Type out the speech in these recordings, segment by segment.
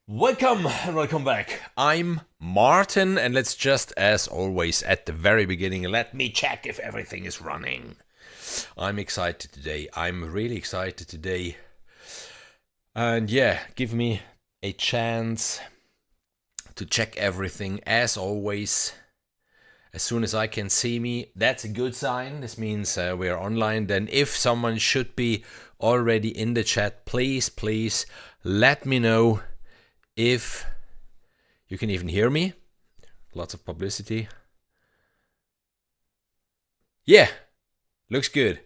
Welcome and welcome back. I'm Martin, and let's just, as always, at the very beginning, let me check if everything is running. I'm excited today. I'm really excited today. And yeah, give me a chance to check everything as always. As soon as I can see me, that's a good sign. This means we're online. Then if someone should be already in the chat, please let me know if you can even hear me. Lots of publicity. Yeah, looks good.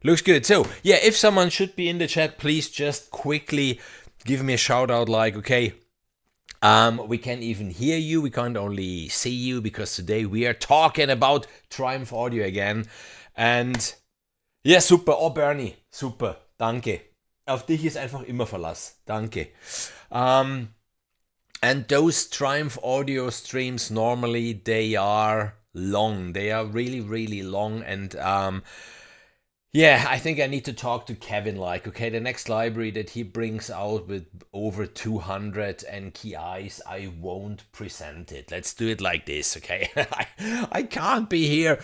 Looks good. So, yeah, if someone should be in the chat, please just quickly give me a shout out like, okay, we can even hear you. We can't only see you because today we are talking about Triumph Audio again. And ja, super. Oh, Bernie, super. Danke. Auf dich ist einfach immer Verlass. Danke. And those Triumph Audio streams, normally they are long. They are really long. And yeah, I think I need to talk to Kevin like, okay, the next library that he brings out with over 200 and key eyes, I won't present it. Let's do it like this, okay? I can't be here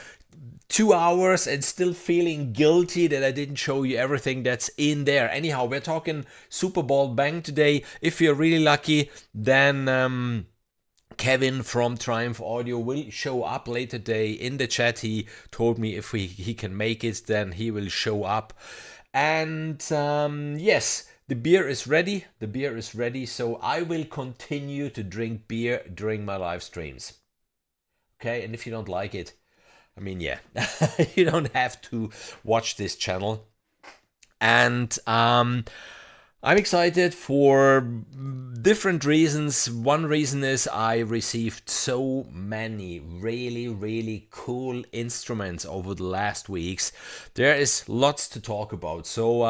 2 hours and still feeling guilty that I didn't show you everything that's in there. Anyhow, we're talking Superball Bang today. If you're really lucky, then Kevin from Triumph Audio will show up later today in the chat. He told me if he can make it, then he will show up. And yes, the beer is ready. The beer is ready. So I will continue to drink beer during my live streams. Okay, and if you don't like it, I mean, yeah, you don't have to watch this channel. And I'm excited for different reasons. One reason is I received so many really cool instruments over the last weeks. There is lots to talk about. So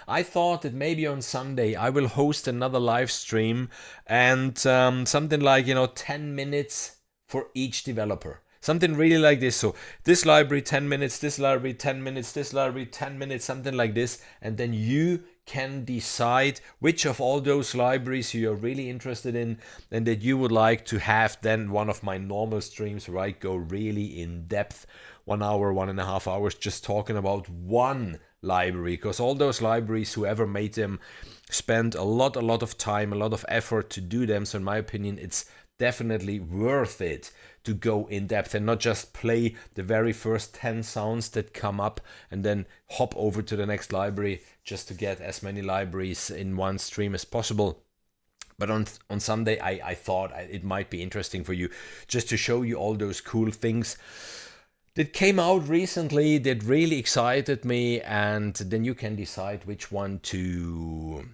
I thought that maybe on Sunday I will host another live stream and something like, 10 minutes for each developer. Something really like this. So this library 10 minutes, this library 10 minutes, this library 10 minutes, something like this. And then you can decide which of all those libraries you are really interested in and that you would like to have then one of my normal streams where I go really in depth, 1 hour, 1.5 hours, just talking about one library, because all those libraries, whoever made them, spent a lot of time, a lot of effort to do them. So in my opinion, it's definitely worth it to go in depth and not just play the very first 10 sounds that come up and then hop over to the next library just to get as many libraries in one stream as possible. But on Sunday, I thought it might be interesting for you just to show you all those cool things that came out recently that really excited me, and then you can decide which one to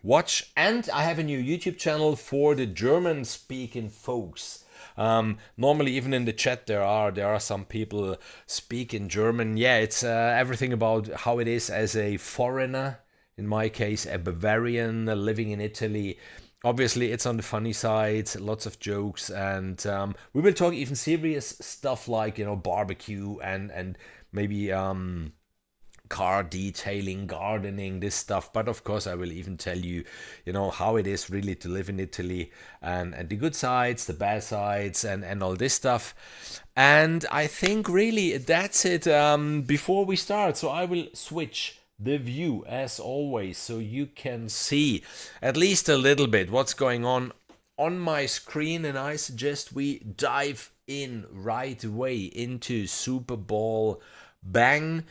watch. And I have a new YouTube channel for the German speaking folks. Normally even in the chat there are some people speaking German. Yeah, it's everything about how it is as a foreigner, in my case a Bavarian living in Italy. Obviously it's on the funny side, lots of jokes, and we will talk even serious stuff like barbecue and maybe car detailing, gardening, this stuff. But of course I will even tell you, how it is really to live in Italy and the good sides, the bad sides, and all this stuff. And I think really that's it before we start. So I will switch the view as always so you can see at least a little bit what's going on my screen, and I suggest we dive in right away into Superball Bang.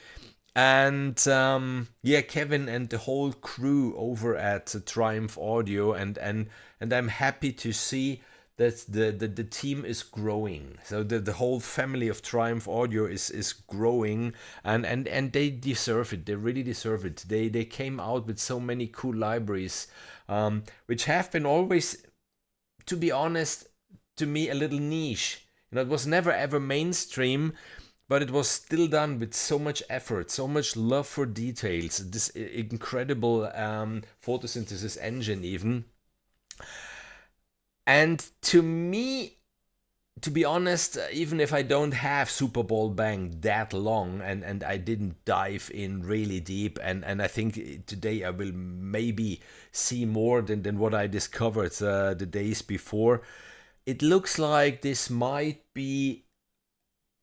And yeah, Kevin and the whole crew over at Triumph Audio, and I'm happy to see that the team is growing. So the whole family of Triumph Audio is growing, and they deserve it. They really deserve it. They came out with so many cool libraries, which have been always, to be honest, to me a little niche. It was never ever mainstream. But it was still done with so much effort, so much love for details, this incredible photosynthesis engine even. And to me, to be honest, even if I don't have Superball Bang that long, and I didn't dive in really deep, and I think today I will maybe see more than what I discovered the days before, it looks like this might be,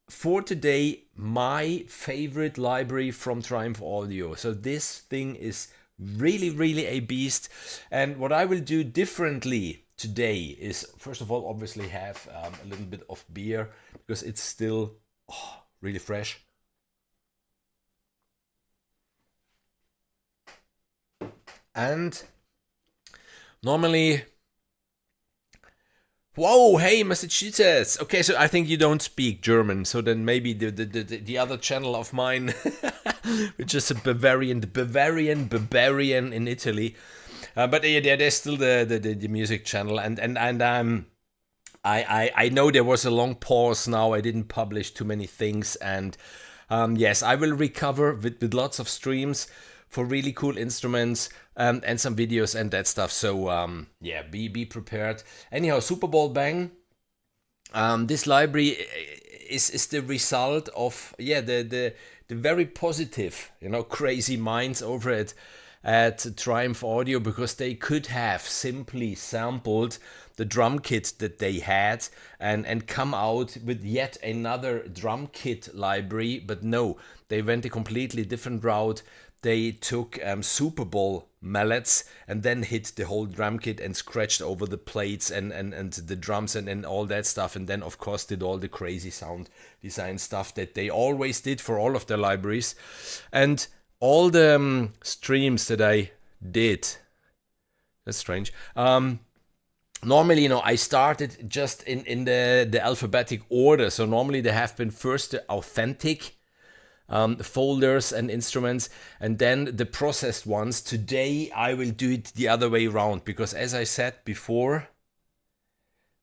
for today, my favorite library from Triumph Audio. So this thing is really, really a beast. And what I will do differently today is, first of all, obviously have a little bit of beer, because it's still really fresh. And normally... Whoa, hey, Massachusetts. Okay, so I think you don't speak German, so then maybe the other channel of mine, which is a Bavarian in Italy. But yeah, there's still the music channel, and I know there was a long pause now. I didn't publish too many things, and yes, I will recover with lots of streams for really cool instruments, and some videos and that stuff. So yeah, be prepared. Anyhow, Superball Bang. This library is the result of the very positive, crazy minds over at Triumph Audio, because they could have simply sampled the drum kit that they had and come out with yet another drum kit library, but no, they went a completely different route. They took Superball mallets and then hit the whole drum kit and scratched over the plates and the drums and all that stuff, and then of course did all the crazy sound design stuff that they always did for all of their libraries. And all the streams that I did, that's strange, normally, I started just in the alphabetic order. So normally they have been first the authentic folders and instruments, and then the processed ones. Today I will do it the other way around, because as I said before,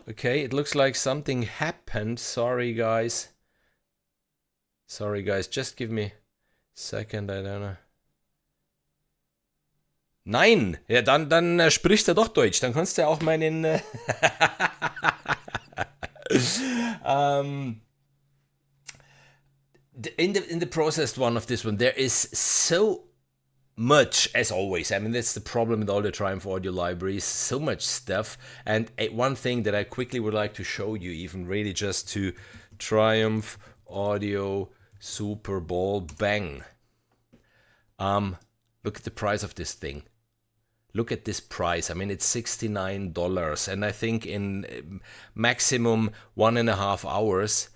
okay, it looks like something happened. Sorry guys, just give me a second. I don't know. Nein, ja, dann sprichst du doch Deutsch, dann kannst du ja auch meinen in the processed one of this one, there is so much, as always. I mean, that's the problem with all the Triumph Audio libraries, so much stuff. And one thing that I quickly would like to show you, even really just to Triumph Audio Superball Bang. Look at the price of this thing. Look at this price. I mean, it's $69, and I think in maximum 1.5 hours.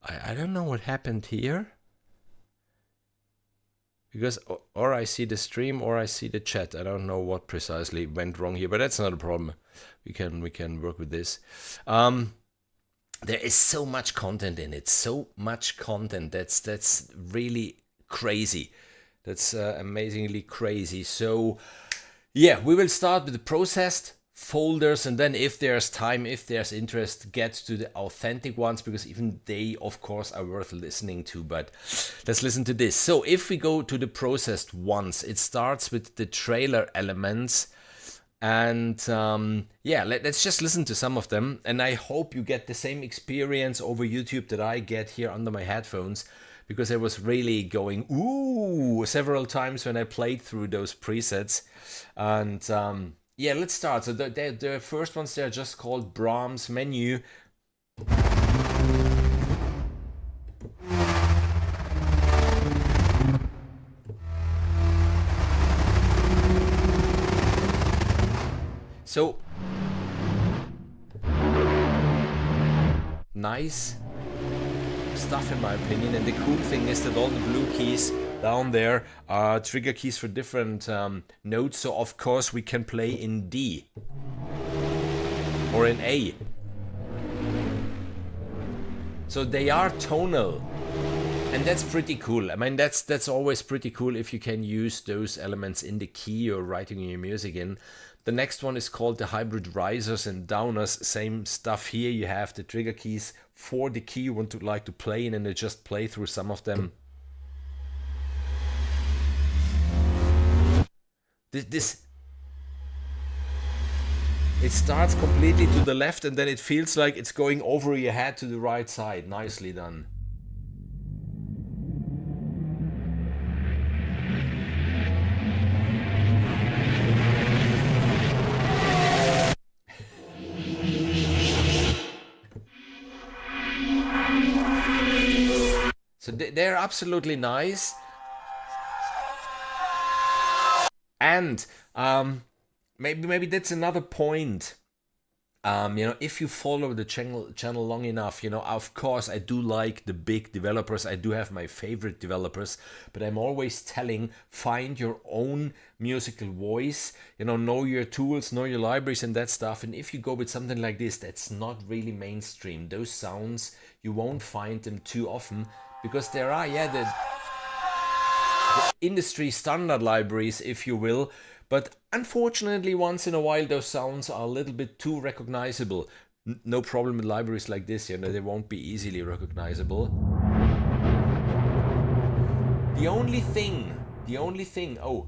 I don't know what happened here, because or I see the stream or I see the chat. I don't know what precisely went wrong here, but that's not a problem. We can work with this. There is so much content in it. So much content. That's really crazy. That's amazingly crazy. So yeah, we will start with the processed folders, and then if there's time, if there's interest, get to the authentic ones, because even they of course are worth listening to. But let's listen to this. So if we go to the processed ones, it starts with the trailer elements, and yeah, let's just listen to some of them, and I hope you get the same experience over YouTube that I get here under my headphones, because I was really going ooh several times when I played through those presets. And yeah, let's start. So the first ones, they're just called Brahms Menu. So nice stuff in my opinion, and the cool thing is that all the blue keys down there are trigger keys for different notes, so of course we can play in D or in A. So they are tonal, and that's pretty cool. I mean, that's always pretty cool if you can use those elements in the key you're writing your music in. The next one is called the hybrid risers and downers. Same stuff here. You have the trigger keys for the key you want to like to play in, and then just play through some of them. It starts completely to the left and then it feels like it's going over your head to the right side. Nicely done. So they're absolutely nice. And maybe that's another point. You know, if you follow the channel long enough, you know, of course I do like the big developers. I do have my favorite developers, but I'm always telling, find your own musical voice, you know your tools, know your libraries and that stuff. And if you go with something like this, that's not really mainstream. Those sounds, you won't find them too often, because there are, yeah, the industry standard libraries, if you will, but unfortunately once in a while those sounds are a little bit too recognizable. No problem with libraries like this, you know, they won't be easily recognizable. The only thing, oh,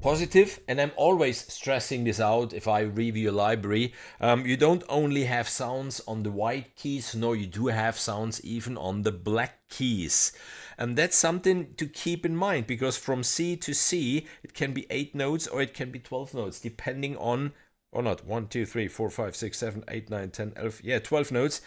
positive, and I'm always stressing this out if I review a library, you don't only have sounds on the white keys, no, you do have sounds even on the black keys. And that's something to keep in mind, because from C to C, it can be 8 notes or it can be 12 notes, depending on, or not, 1, 2, 3, 4, 5, 6, 7, 8, 9, 10, 11, yeah, 12 notes.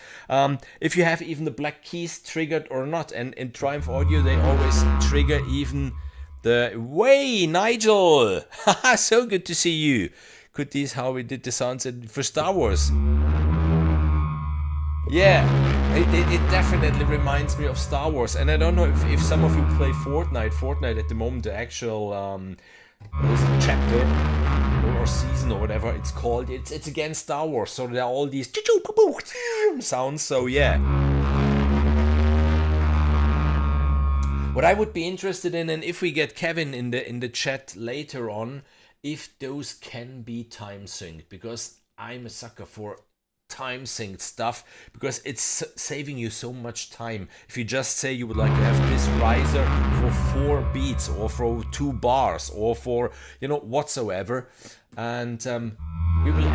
If you have even the black keys triggered or not, and in Triumph Audio, they always trigger even the way, Nigel! Haha, so good to see you. Could this how we did the sounds for Star Wars? Yeah, it definitely reminds me of Star Wars. And I don't know if some of you play Fortnite at the moment, the actual chapter or season or whatever it's called. It's against Star Wars, so there are all these sounds. So yeah. What I would be interested in, and if we get Kevin in the chat later on, if those can be time synced, because I'm a sucker for time synced stuff, because it's saving you so much time. If you just say you would like to have this riser for 4 beats or for 2 bars or for, you know, whatsoever, and we will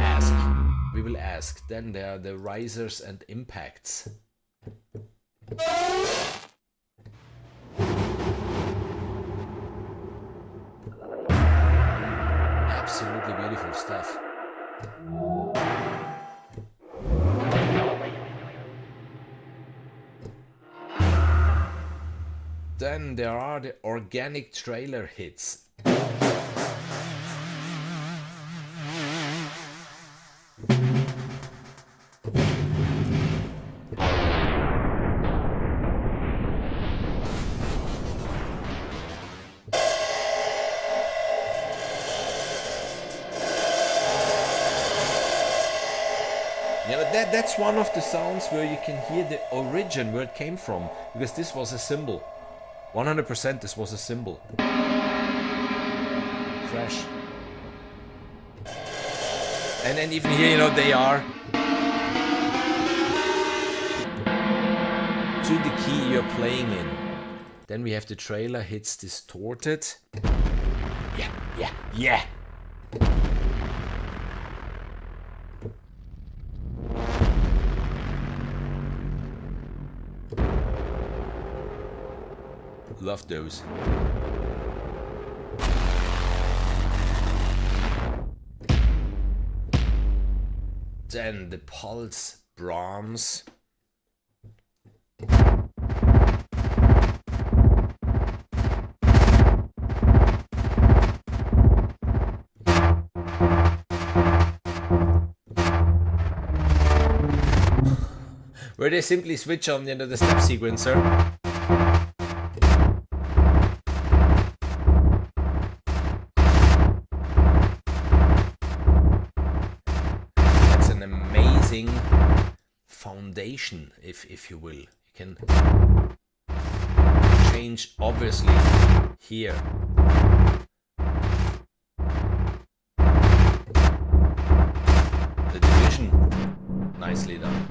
ask. Then there are the risers and impacts. Absolutely beautiful stuff. Then there are the organic trailer hits. That's one of the sounds where you can hear the origin, where it came from, because this was a cymbal. 100% this was a cymbal. Fresh. And then even here, you know, they are to the key you're playing in. Then we have the trailer hits distorted. Yeah. Love those. Then the pulse Brahms. Where they simply switch on, you know, the step sequencer. Foundation, if you will. You can change obviously here. The division, nicely done.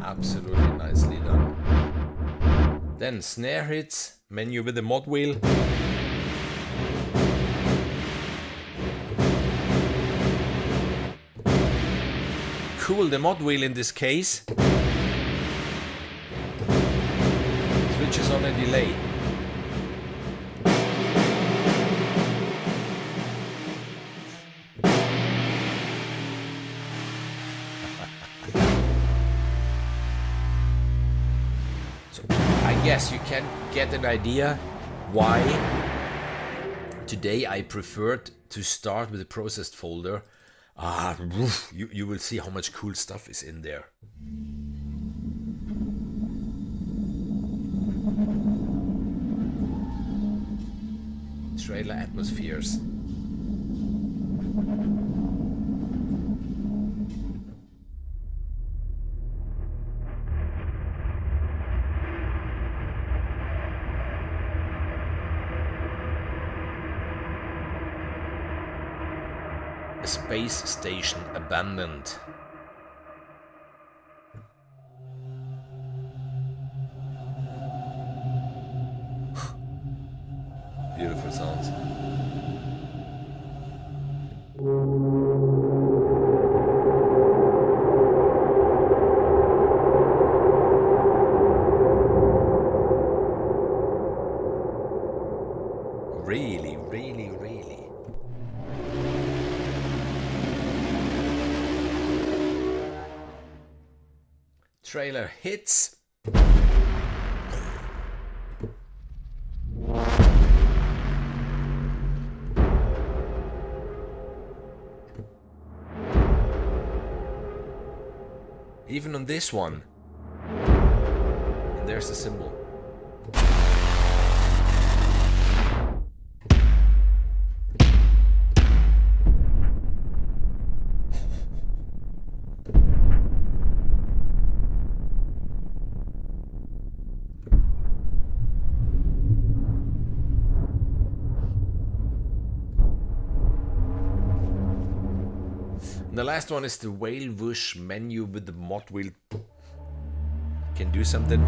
Absolutely nicely done. Then snare hits, menu with the mod wheel. Cool, the mod wheel in this case switches on a delay. So I guess you can get an idea why today I preferred to start with the processed folder. You will see how much cool stuff is in there. Trailer atmospheres. A space station abandoned. Beautiful sounds. Really, really, really. Trailer hits. Even on this one. And there's the cymbal. And the last one is the whale whoosh menu with the mod wheel. Can do something.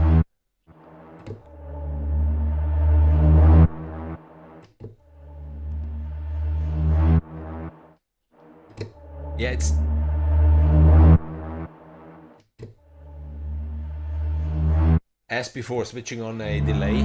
Yeah, it's as before, switching on a delay.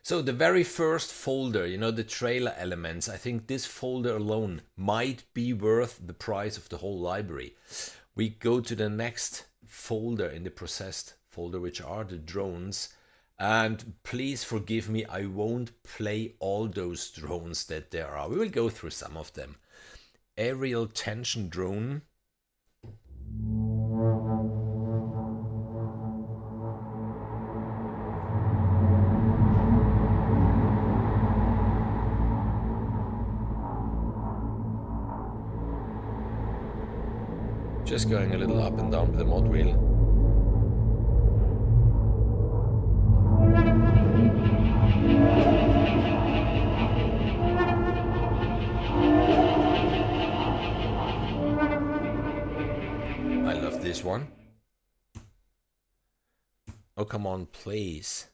So the very first folder, you know, the trailer elements, I think this folder alone might be worth the price of the whole library. We go to the next folder in the processed folder, which are the drones. And please forgive me, I won't play all those drones that there are. We will go through some of them. Aerial tension drone. Just going a little up and down with the mod wheel. I love this one. Oh, come on, please.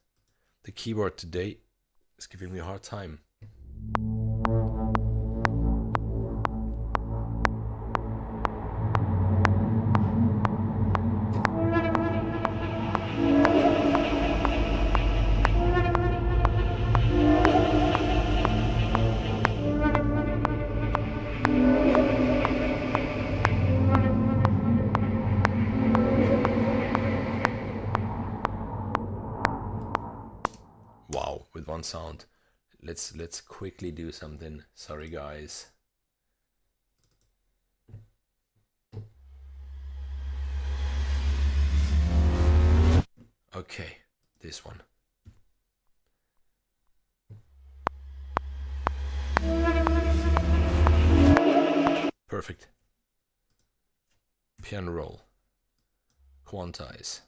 The keyboard today is giving me a hard time. Wow, with one sound. Let's quickly do something. Sorry, guys. Okay, this one. Perfect. Piano roll. Quantize.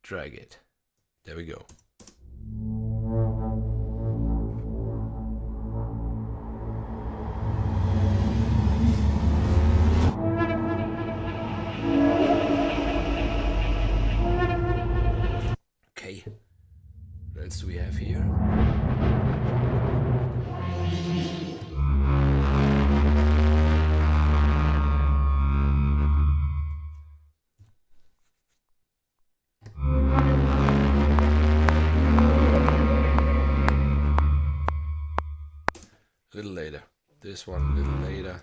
Drag it. There we go. A little later. This one a little later.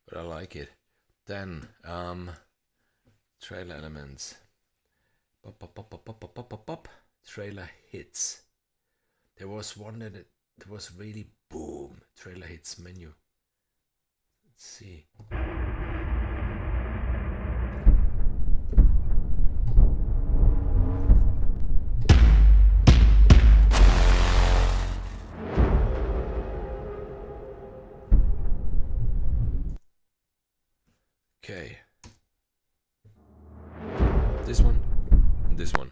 But I like it. Then, trailer elements. Pop, pop, pop, pop, pop, pop, pop, pop, pop. Trailer hits. There was one that was really boom. Trailer hits menu. Let's see. Okay. This one and this one.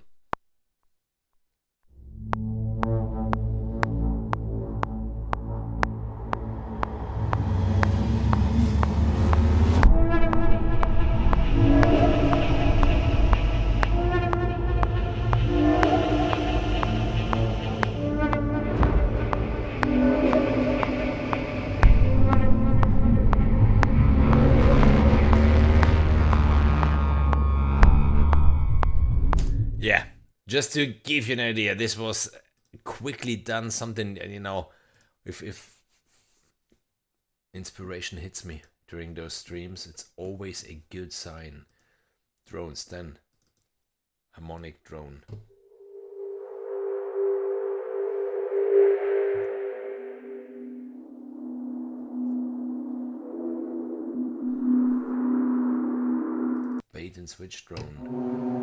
Yeah, just to give you an idea, this was quickly done, something, you know, if inspiration hits me during those streams, it's always a good sign. Drones, then harmonic drone. Bait and switch drone.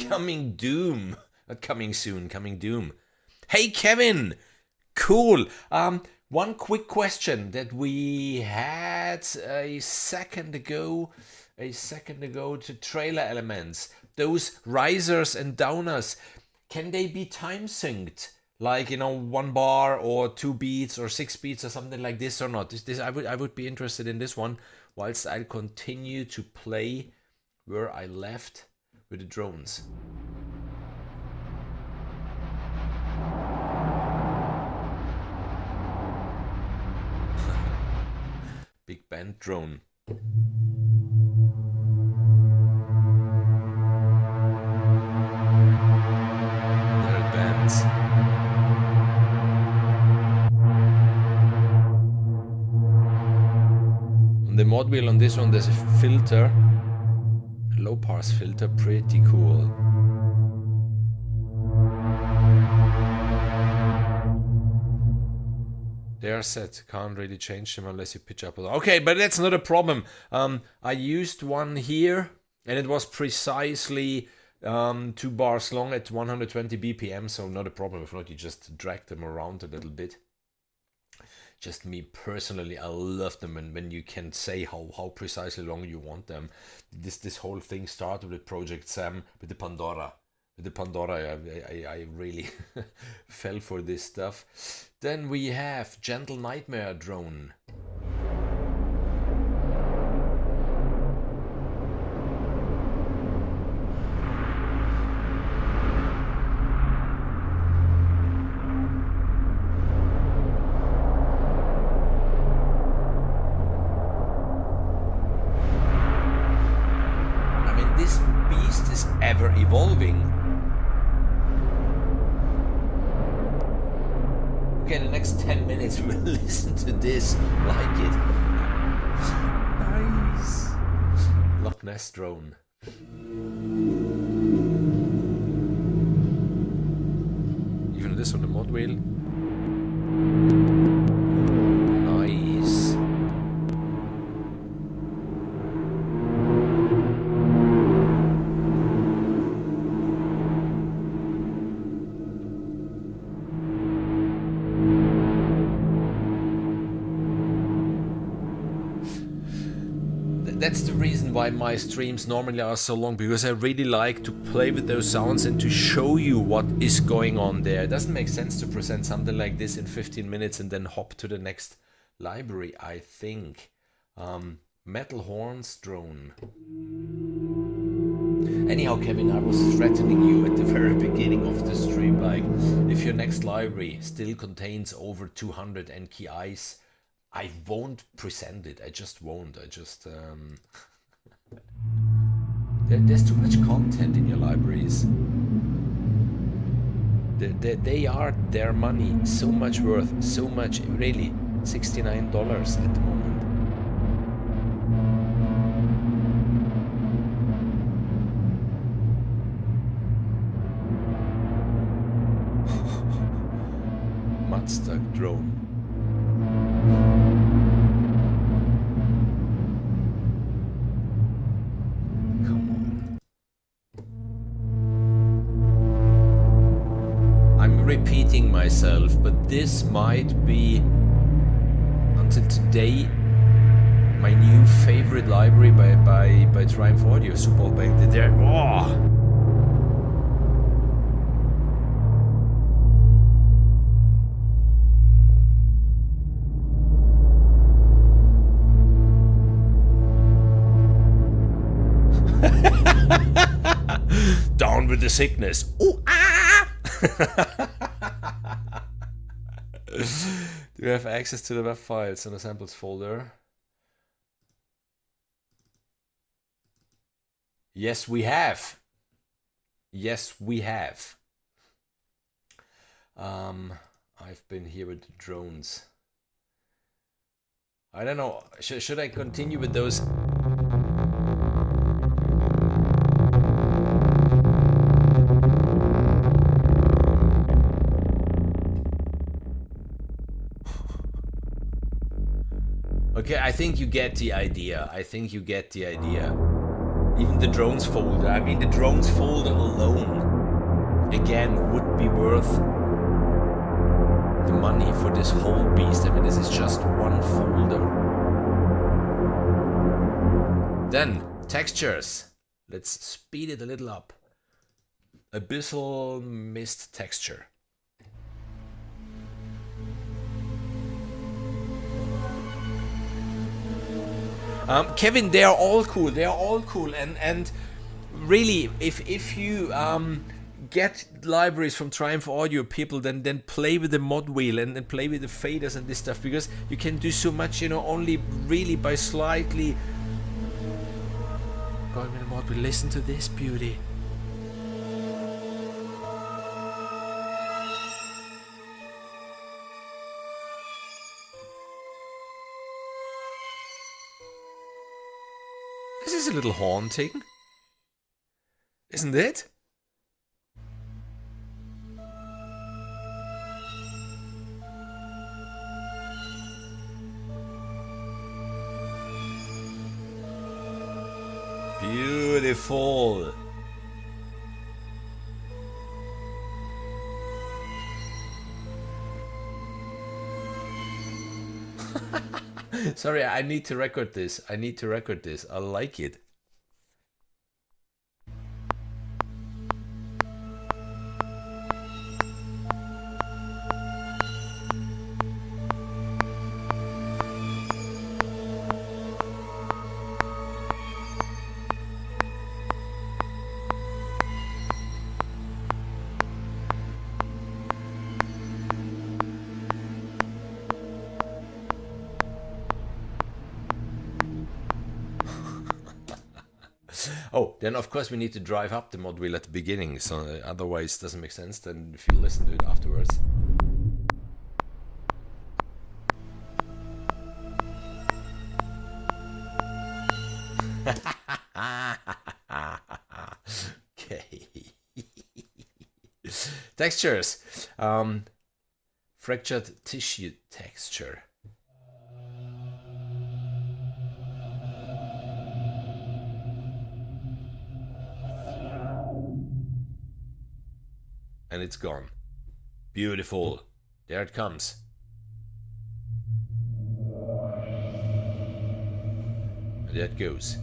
Coming Doom. Not coming soon, coming Doom. Hey Kevin! Cool. One quick question that we had a second ago to trailer elements. Those risers and downers, can they be time synced? Like, you know, 1 bar or 2 beats or 6 beats or something like this or not? This I would be interested in this one, whilst I'll continue to play where I left with the drones. Big band drone. There it bends. On the mod wheel on this one, there's a filter. Low pass filter, pretty cool. They are set, can't really change them unless you pitch up. Okay, but that's not a problem. I used one here and it was precisely 2 bars long at 120 BPM, so not a problem. If not, you just drag them around a little bit. Just me personally, I love them, and when you can say how precisely long you want them. This whole thing started with Project Sam, with the Pandora. With the Pandora, I really fell for this stuff. Then we have Gentle Nightmare drone. Ever evolving. Okay, the next 10 minutes we'll listen to this, like it. Nice. Loch Ness drone. Even this on the mod wheel. Nice. That's the reason why my streams normally are so long, because I really like to play with those sounds and to show you what is going on there. It doesn't make sense to present something like this in 15 minutes and then hop to the next library, I think. Metal horns drone. Anyhow, Kevin, I was threatening you at the very beginning of the stream, like, if your next library still contains over 200 NKIs, I won't present it. I just won't. I just there's too much content in your libraries. They are their money so much worth, so much, really. $69 at the moment. Mudstuck drone. Come on. I'm repeating myself, but this might be, until today, my new favorite library by Triumph Audio, Superball Bang. They're, oh! Down with the sickness. Ooh, ah! Do you have access to the web files in the samples folder? Yes, we have. Yes, we have. I've been here with the drones. I don't know. Should I continue with those? Okay, I think you get the idea. I think you get the idea. Even the drones folder. I mean, the drones folder alone, again, would be worth the money for this whole beast. I mean, this is just one folder. Then, textures. Let's speed it a little up. Abyssal mist texture. Kevin, they are all cool. They are all cool, and really, if you get libraries from Triumph Audio, people, then play with the mod wheel and play with the faders and this stuff, because you can do so much, you know, only really by slightly going with the mod wheel. Listen to this beauty. This is a little haunting, isn't it? Beautiful. Sorry, I need to record this. I need to record this. I like it. Oh, then of course we need to drive up the mod wheel at the beginning, so otherwise it doesn't make sense then if you listen to it afterwards. Okay. Textures. Fractured tissue texture. And it's gone. Beautiful. There it comes. And there it goes.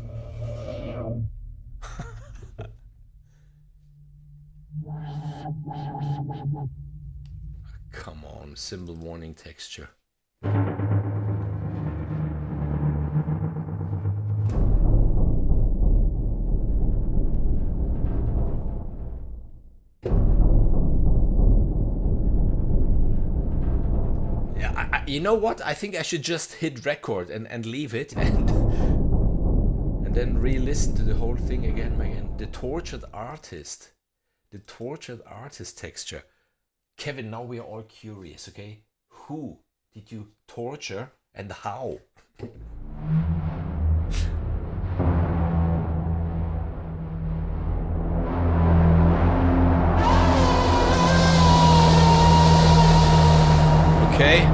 Come on, cymbal warning texture. You know what? I think I should just hit record and leave it and then re-listen to the whole thing again. The tortured artist. The tortured artist texture. Kevin, now we are all curious, okay? Who did you torture and how? Okay.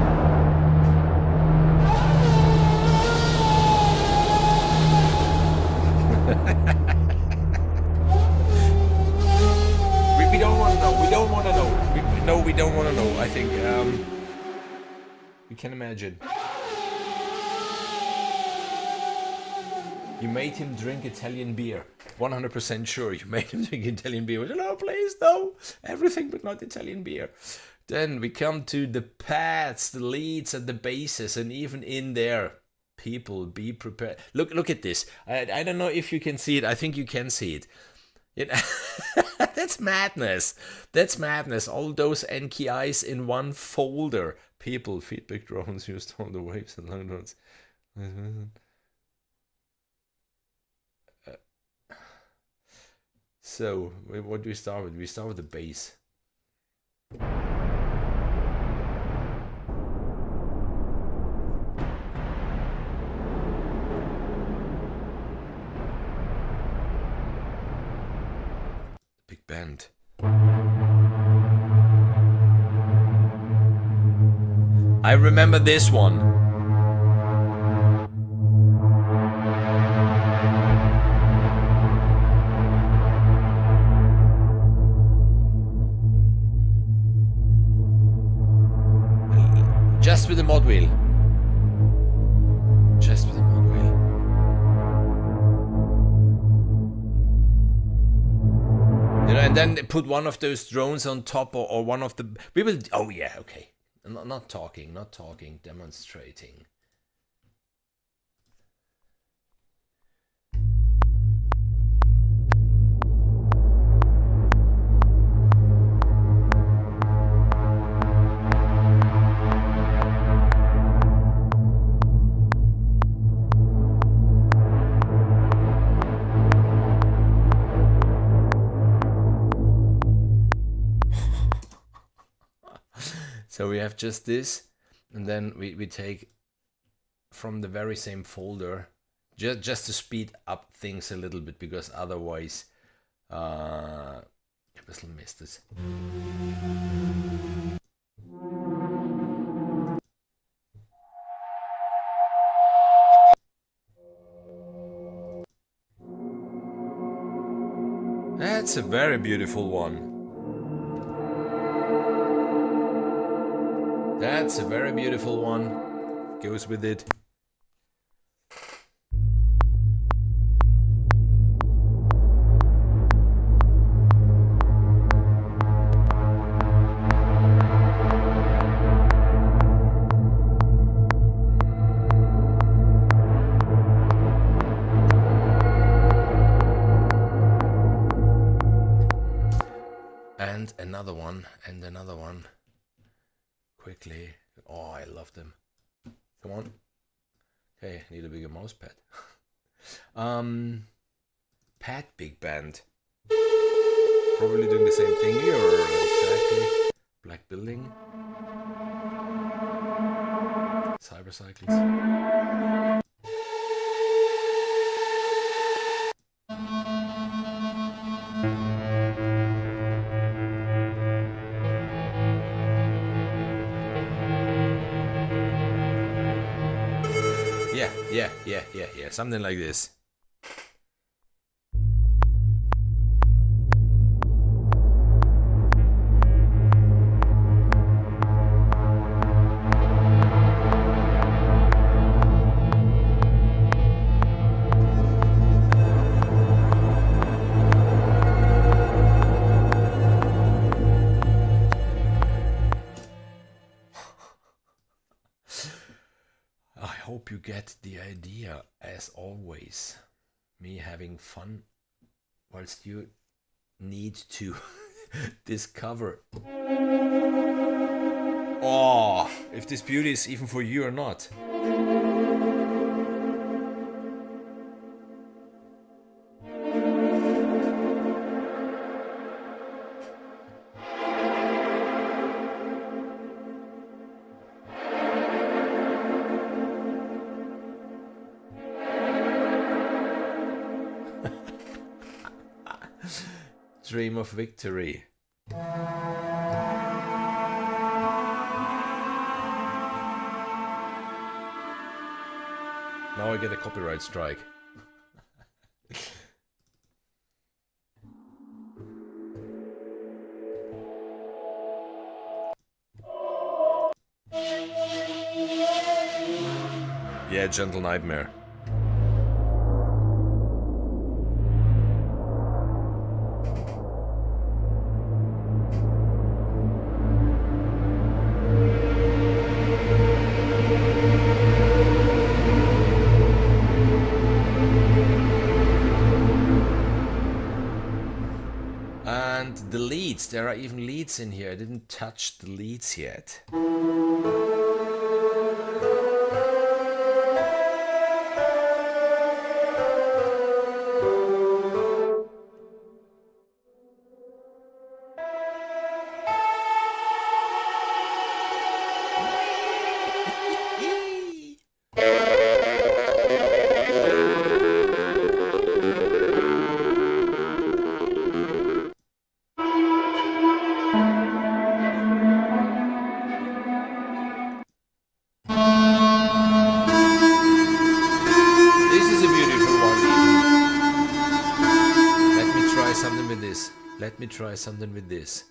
we don't want to know. We don't want to know. We don't want to know. I think we can imagine. You made him drink Italian beer. 100% sure you made him drink Italian beer. No, please, no. Everything but not Italian beer. Then we come to the pads, the leads, and the basses, and even in there, people, be prepared. Look at this. I don't know if you can see it. I think you can see it. That's madness. That's madness. All those NKIs in one folder. People, feedback drones used all the waves and long notes. So, what do we start with? We start with the bass. Big band. I remember this one. Just with the mod wheel. Just with the mod wheel. You know, and then put one of those drones on top, or one of the... We will... Oh, yeah, okay. Not talking, demonstrating. So we have just this, and then we take from the very same folder, just to speed up things a little bit, because otherwise ein bisschen Mist ist. That's a very beautiful one. That's a very beautiful one. Goes with it. And another one, and another one. Quickly. Oh, I love them. Come on. Okay, need a bigger mouse pad. Pad big band. Probably doing the same thing here, or exactly. Black building. Cybercycles. Yeah, something like this. You get the idea, as always. Me having fun whilst you need to discover. Oh, if this beauty is even for you or not. stream of victory. Now I get a copyright strike. Yeah, Gentle Nightmare. And the leads, there are even leads in here. I didn't touch the leads yet. Let me try something with this.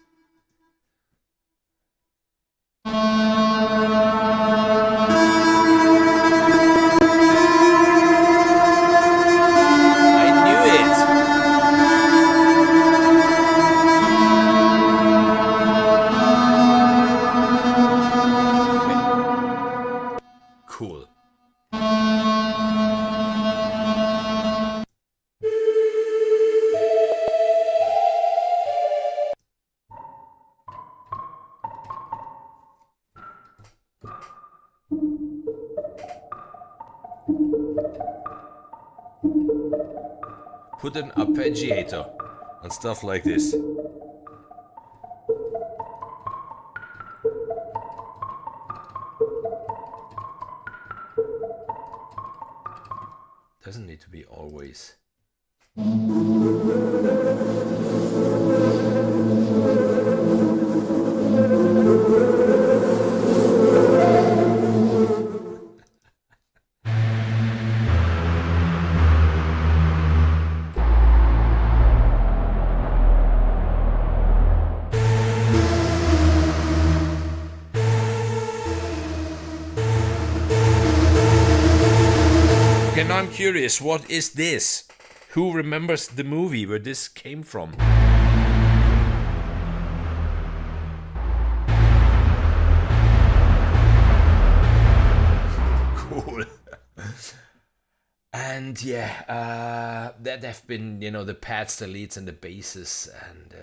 Put an arpeggiator and stuff like this. Doesn't need to be always. Okay, now I'm curious, what is this? Who remembers the movie where this came from? Cool. And yeah, that have been, you know, the pads, the leads and the basses, and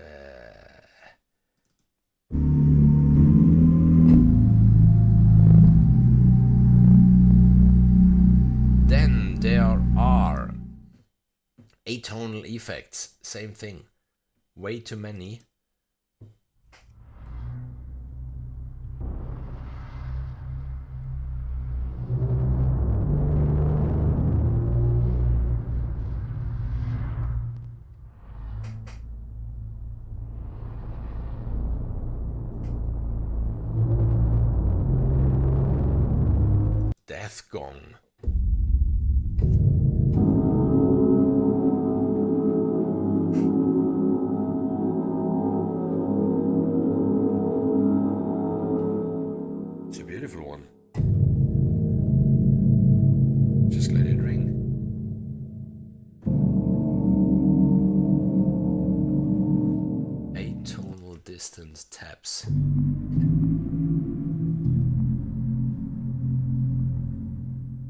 then there are atonal effects, same thing, way too many. Death gong. It's a beautiful one. Just let it ring. Atonal distance taps.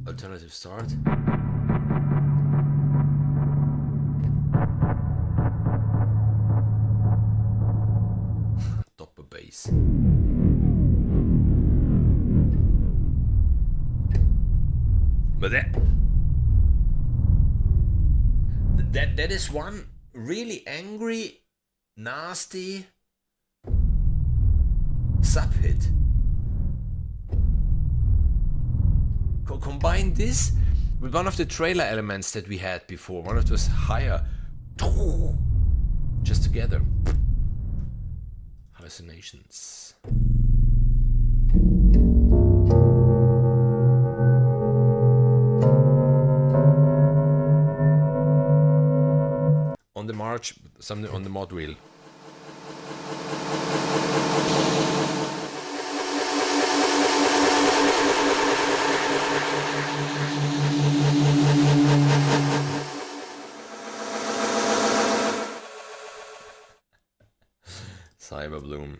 Alternative start. Topper bass. But that is one really angry, nasty sub hit. Combine this with one of the trailer elements that we had before, one of those higher. just together. Hallucinations. On the march, something on the mod wheel. Cyberbloom.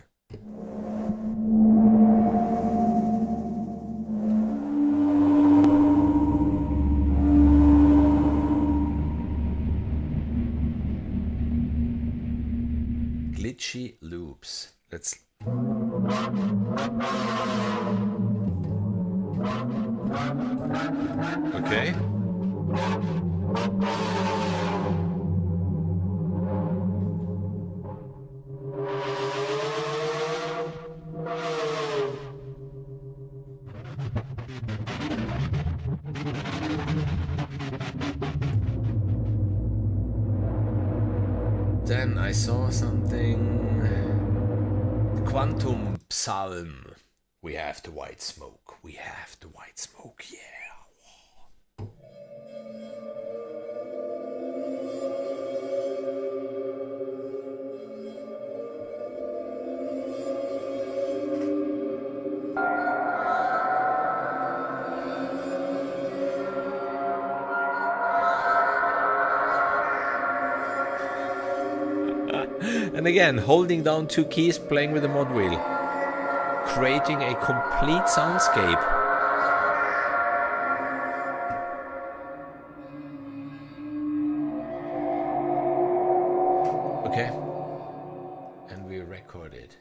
Glitchy loops. Let's. Okay. Then I saw something. The Quantum Psalm. We have the white smoke. We have the white smoke, yeah. And again, holding down 2 keys, playing with the mod wheel, creating a complete soundscape. Okay, and we record it.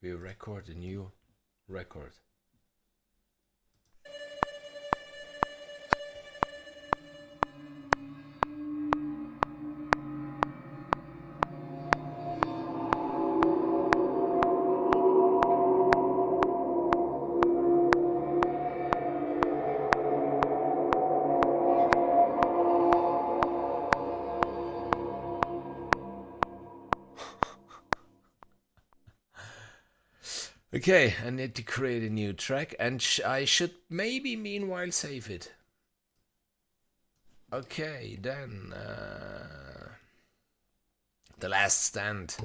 We record a new record. Okay, I need to create a new track, and I should maybe meanwhile save it. Okay, then The Last Stand.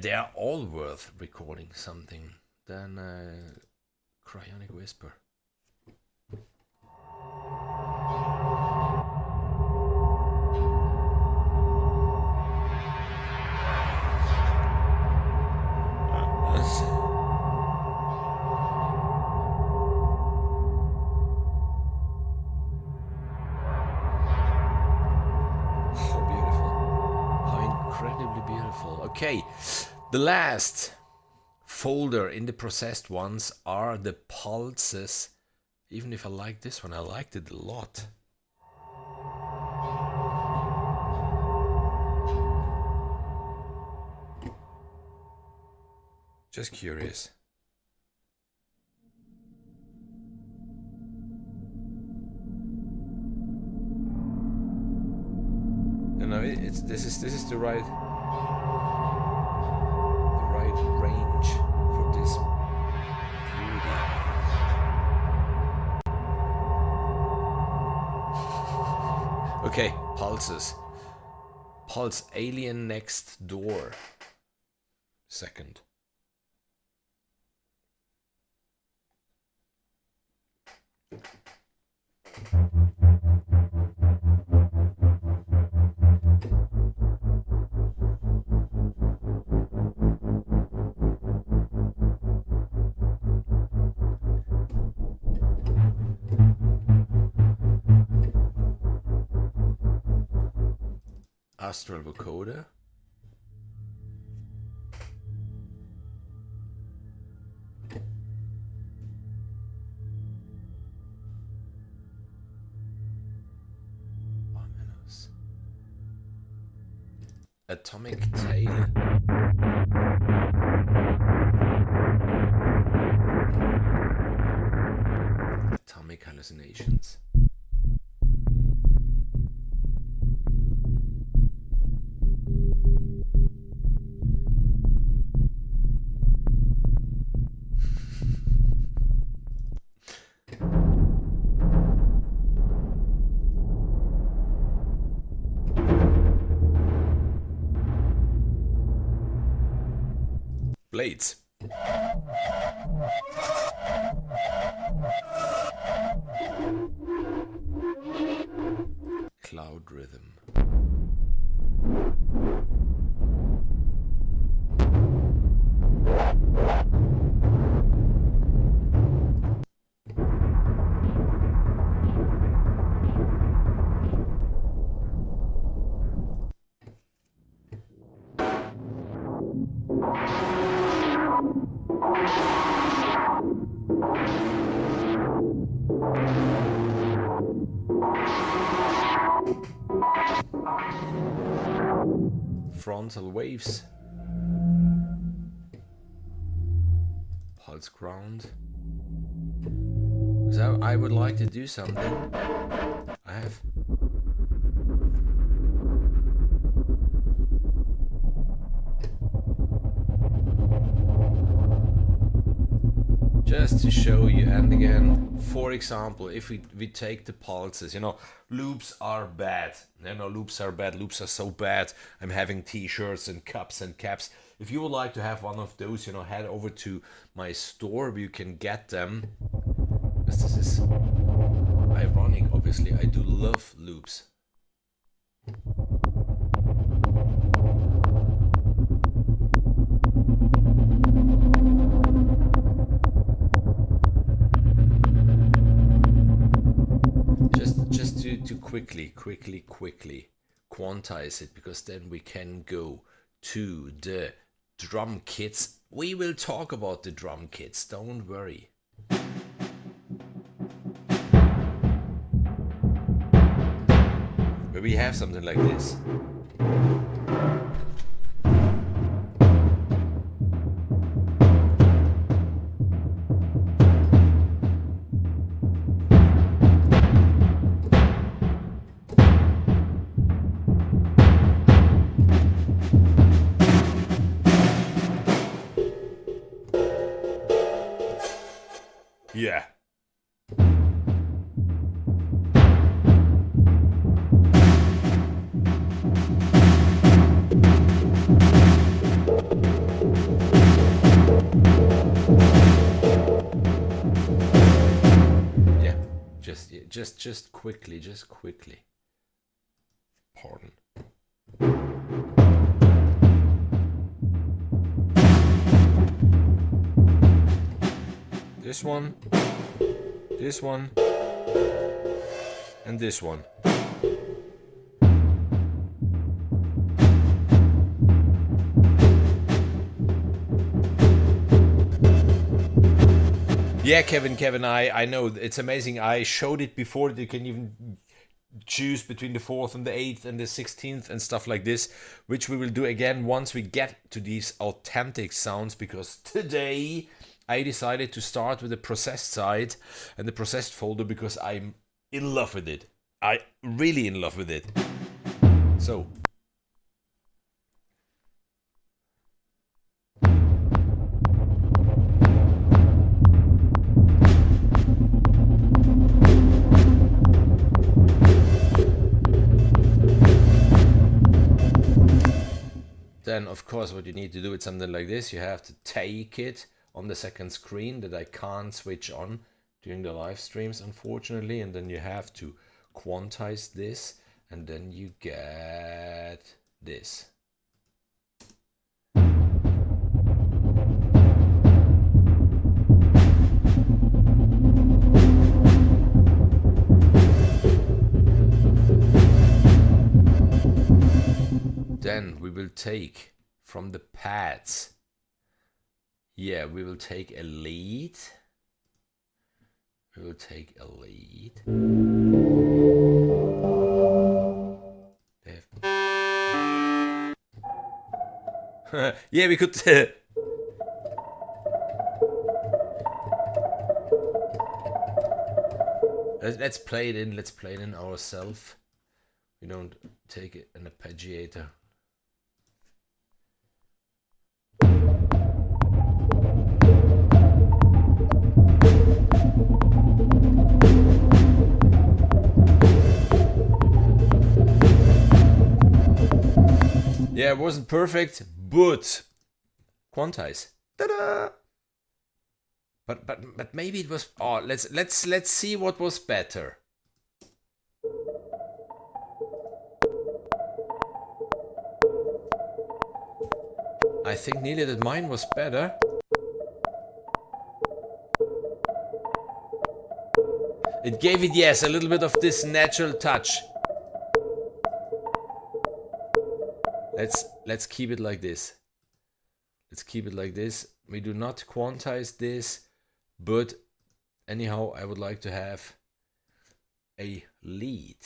They are all worth recording something. Then Cryonic Whisper. How beautiful. How incredibly beautiful. Okay, the last folder in the processed ones are the pulses. Even if I like this one, I liked it a lot. Just curious. You know, this is the right range for this beauty. Okay, pulses. Pulse Alien Next Door. Second. Astral vocoder. Atomic tail. Atomic hallucinations. Blades. Cloud rhythm. Frontal waves. Pulse ground. So I would like to do something. I have. Just to show you, and again, for example, if we take the pulses, you know, loops are bad. You know, loops are bad. Loops are so bad. I'm having t-shirts and cups and caps. If you would like to have one of those, you know, head over to my store where you can get them. This is ironic, obviously. I do love loops. Just to quickly quantize it, because then we can go to the drum kits. We will talk about the drum kits, don't worry. Where we have something like this. Yeah. Yeah. Just quickly. Pardon. This one, and this one. Yeah, Kevin, I know, it's amazing. I showed it before. You can even choose between the 4th and the 8th and the 16th and stuff like this, which we will do again once we get to these authentic sounds, because today I decided to start with the processed side and the processed folder because I'm in love with it. I'm really in love with it. So. Then, of course, what you need to do with something like this, you have to take it on the second screen that I can't switch on during the live streams, unfortunately, and then you have to quantize this, and then you get this. Then we will take from the pads. Yeah, we will take a lead. We will take a lead. Yeah, we could. Let's play it in. Let's play it in ourselves. We don't take it an arpeggiator. Yeah, it wasn't perfect, but quantize. Ta-da! But maybe it was. Oh, let's see what was better. I think nearly that mine was better. It gave it, yes, a little bit of this natural touch. Let's keep it like this. Let's keep it like this. We do not quantize this, but anyhow, I would like to have a lead.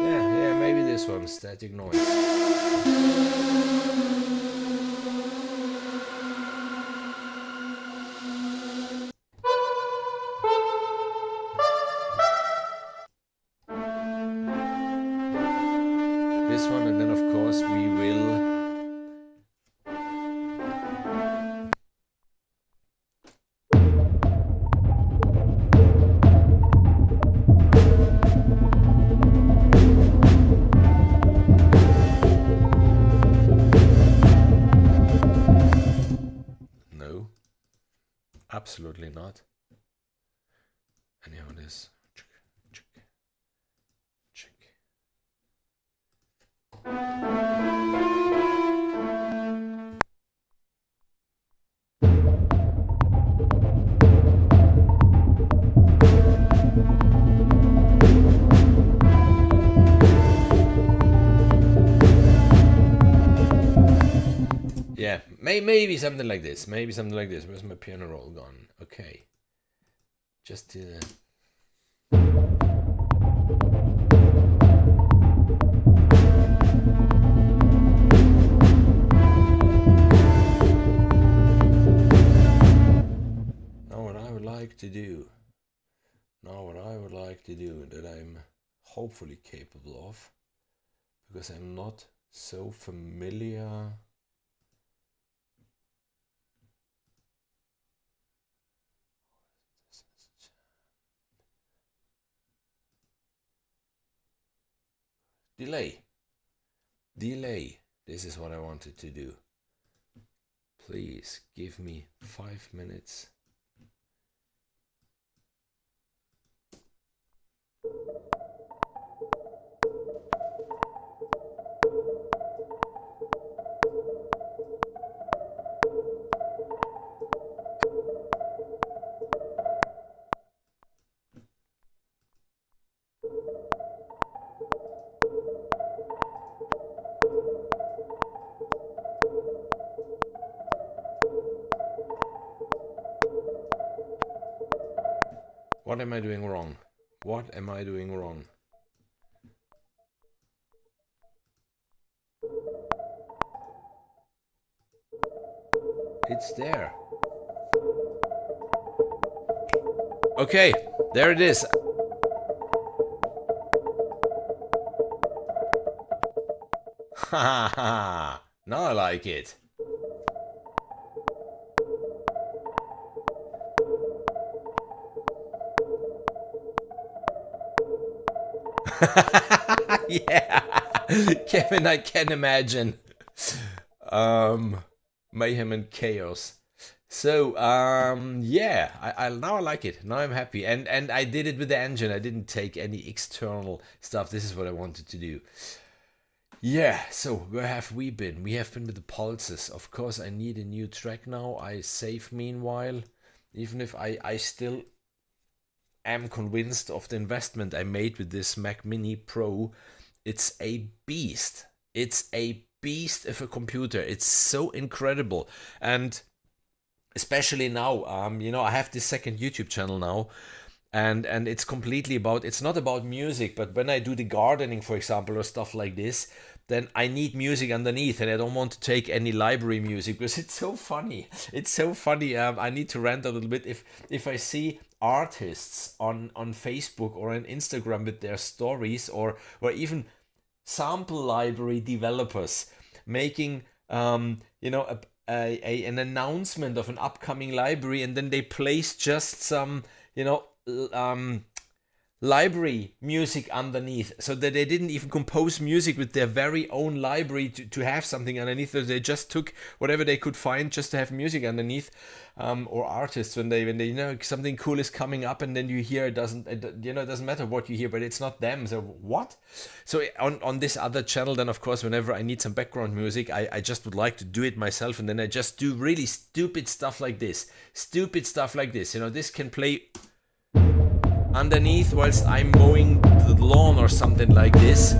Yeah, maybe this one, static noise. This one, and then of course we will no, absolutely not. Anyhow, this yeah, maybe something like this. Maybe something like this. Where's my piano roll gone? Okay. Just do that. Now what I would like to do, that I'm hopefully capable of, because I'm not so familiar. Delay. This is what I wanted to do. Please give me 5 minutes. What am I doing wrong? What am I doing wrong? It's there. Okay, there it is. Ha ha ha. Now I like it. Yeah, Kevin, I can imagine. Mayhem and chaos. So yeah, I now I like it. Now I'm happy, and I did it with the engine. I didn't take any external stuff. This is what I wanted to do. Yeah, so where have we been? We have been with the pulses. Of course, I need a new track now. I save meanwhile, even if I still am convinced of the investment I made with this Mac Mini Pro. It's a beast. It's a beast of a computer. It's so incredible. And especially now, you know, I have this second YouTube channel now, and it's completely about, it's not about music, but when I do the gardening, for example, or stuff like this, then I need music underneath, and I don't want to take any library music because it's so funny. It's so funny. I need to rant a little bit if I see artists on Facebook or on Instagram with their stories, or even sample library developers making you know, an announcement of an upcoming library, and then they place just some, you know, library music underneath, so that they didn't even compose music with their very own library to have something underneath. So they just took whatever they could find just to have music underneath. Or artists, when they you know, something cool is coming up, and then you hear it doesn't matter what you hear, but it's not them. So what? So on this other channel, then of course, whenever I need some background music, I just would like to do it myself, and then I just do really stupid stuff like this. You know, this can play underneath whilst I'm mowing the lawn or something like this.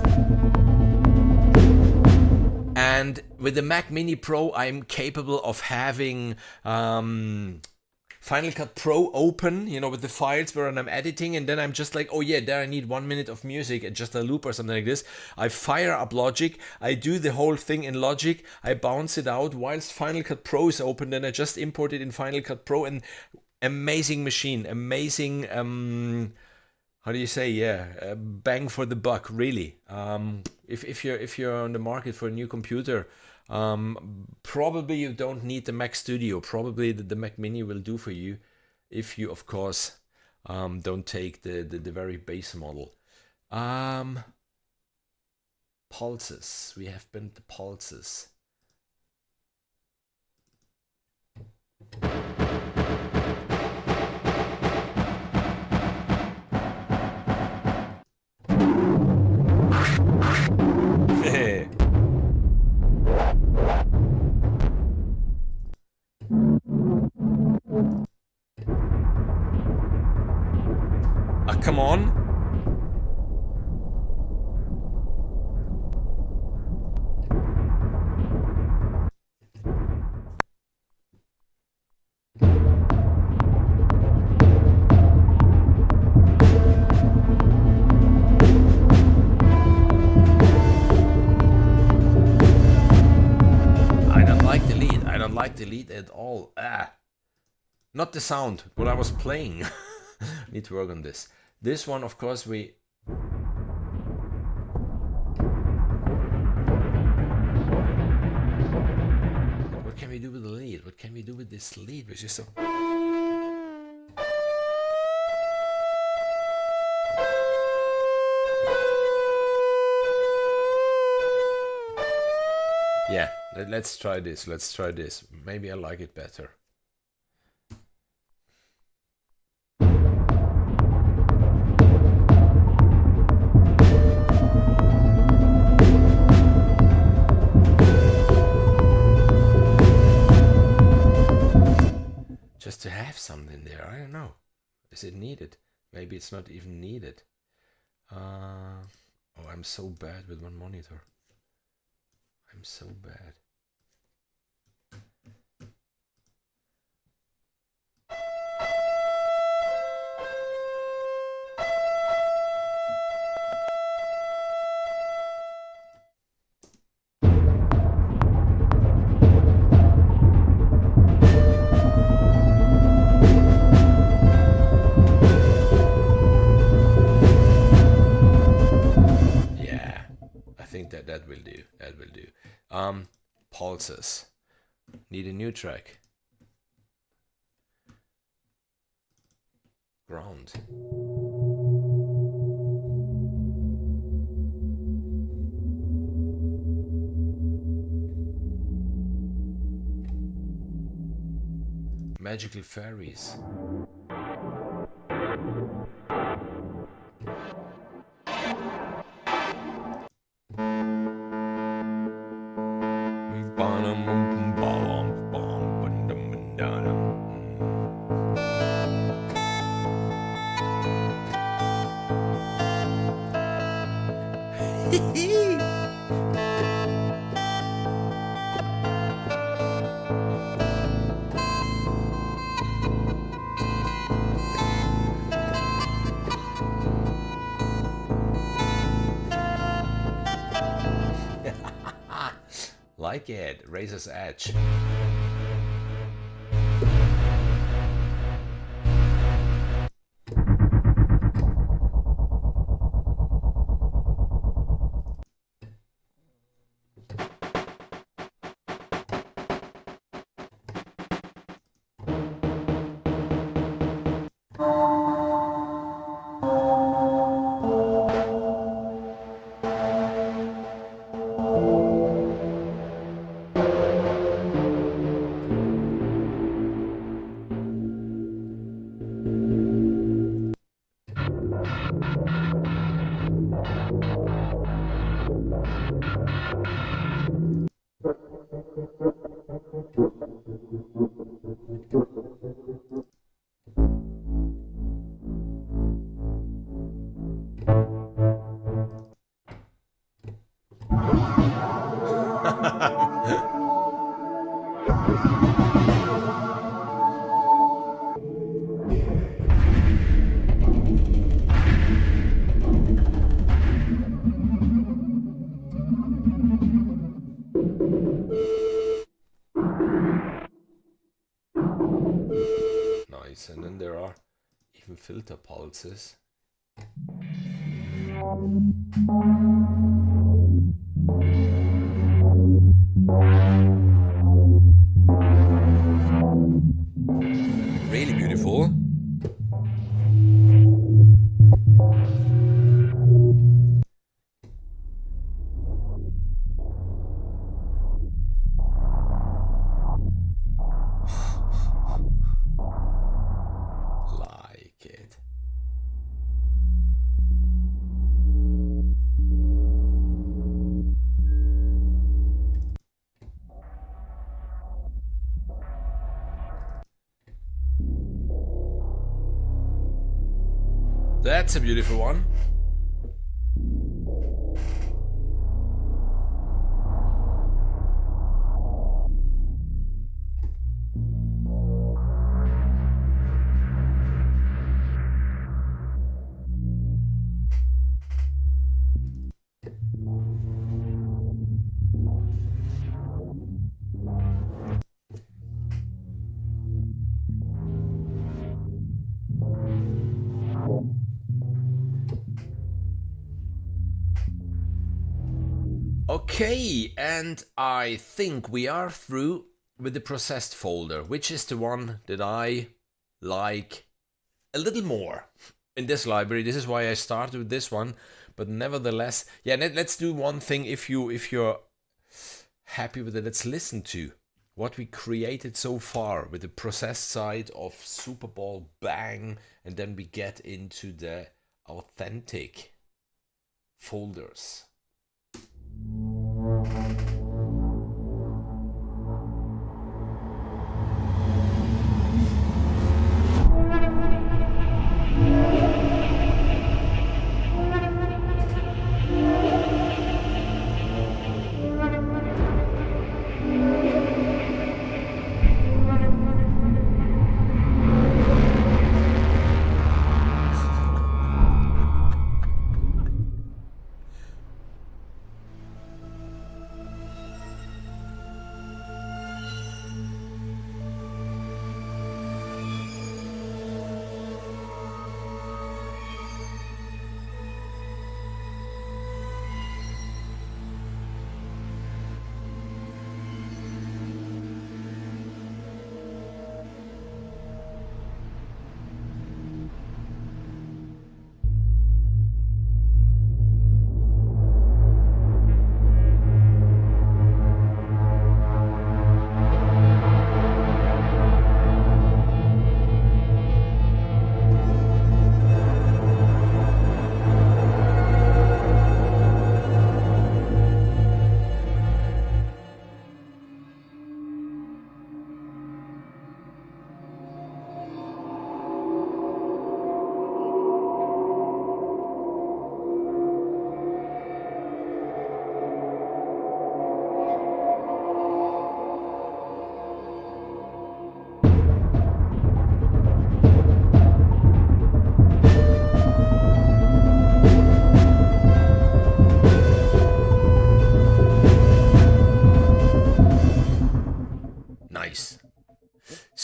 And with the Mac Mini Pro, I'm capable of having Final Cut Pro open, you know, with the files where I'm editing, and then I'm just like, oh yeah, there I need 1 minute of music and just a loop or something like this. I fire up Logic, I do the whole thing in Logic, I bounce it out whilst Final Cut Pro is open, then I just import it in Final Cut Pro, and amazing machine, amazing, how do you say, yeah, bang for the buck, really. If you're on the market for a new computer, probably you don't need the Mac Studio. Probably the Mac Mini will do for you, if you, of course, don't take the very base model. Pulses. We have bent the pulses. Come on. I don't like the lead. I don't like the lead at all. Not the sound, what I was playing. Need to work on this. This one, of course, we... What can we do with the lead? What can we do with this lead, which is so... Yeah, let's try this. Let's try this. Maybe I like it better. Just to have something there, I don't know. Is it needed? Maybe it's not even needed. Oh, I'm so bad with one monitor. I'm so bad. That will do. That will do. Pulses. Need a new track. Ground. Magical fairies. like it. Razor's Edge. Nice, and then there are even filter pulses. Really beautiful. Like it. That's a beautiful one. Okay, and I think we are through with the processed folder, which is the one that I like a little more in this library. This is why I started with this one, but nevertheless, yeah, let's do one thing. If you're happy with it, let's listen to what we created so far with the processed side of Superball Bang, and then we get into the authentic folders.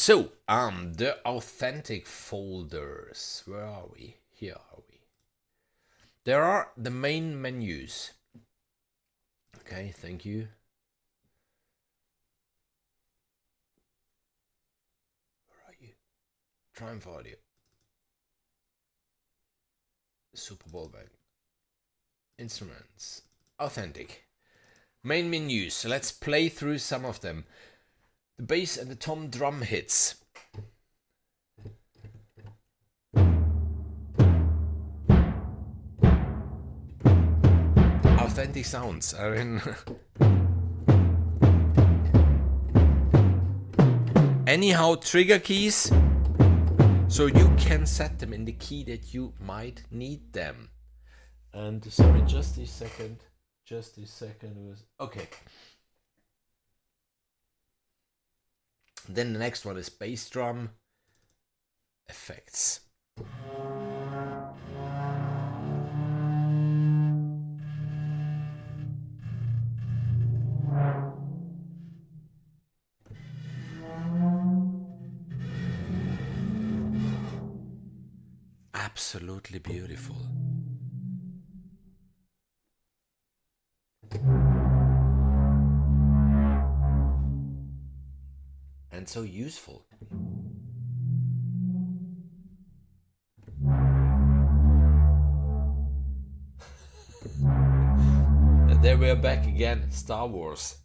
So, the authentic folders. Where are we? Here are we. There are the main menus. Okay, thank you. Where are you? Triumph Audio. Superball Bang. Instruments. Authentic. Main menus. So let's play through some of them. The bass and the tom drum hits. Authentic sounds. I mean, anyhow, trigger keys, so you can set them in the key that you might need them. And sorry, just a second. Okay. Then the next one is bass drum effects. Absolutely beautiful. And so useful. There we are back again, Star Wars.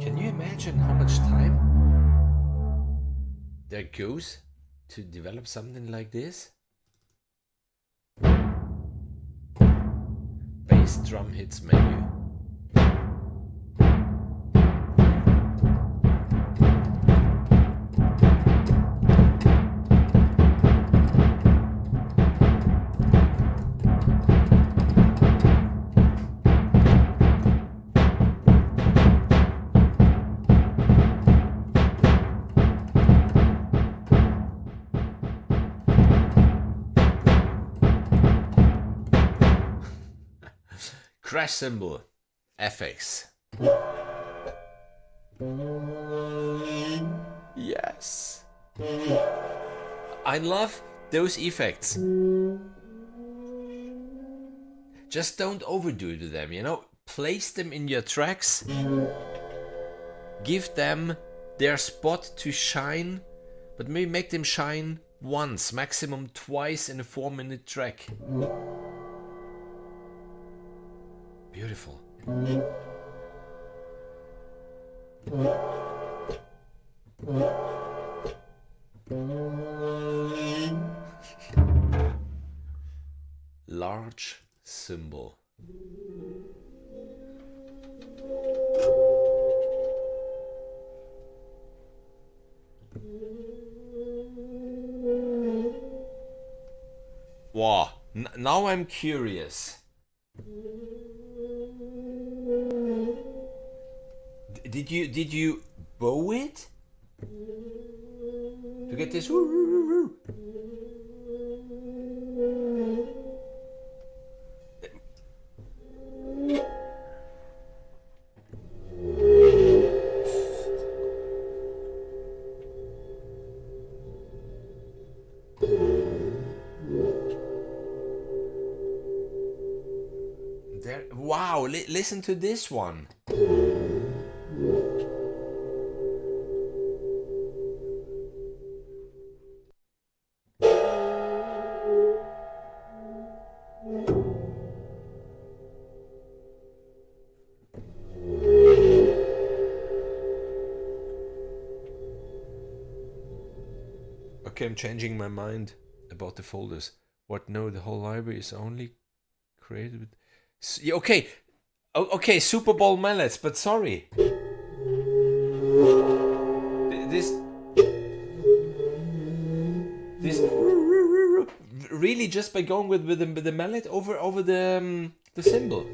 Can you imagine how much time there goes to develop something like this? Bass drum hits menu. Crash cymbal, FX. Yes. I love those effects. Just don't overdo them, you know? Place them in your tracks. Give them their spot to shine, but maybe make them shine once, maximum twice in a 4-minute track. Beautiful. Large cymbal. Wow, now I'm curious. Did you bow it to get this? There, wow! Listen to this one. Okay, I'm changing my mind about the folders. What? No, the whole library is only created with... Okay, okay, Superball mallets, but sorry. This really just by going with the mallet over the cymbal.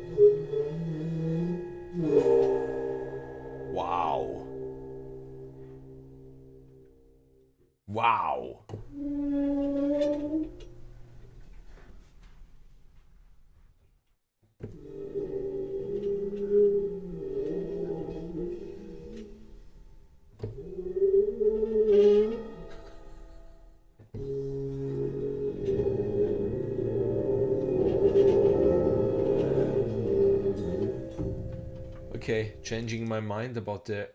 Wow. Wow. Okay, changing my mind about the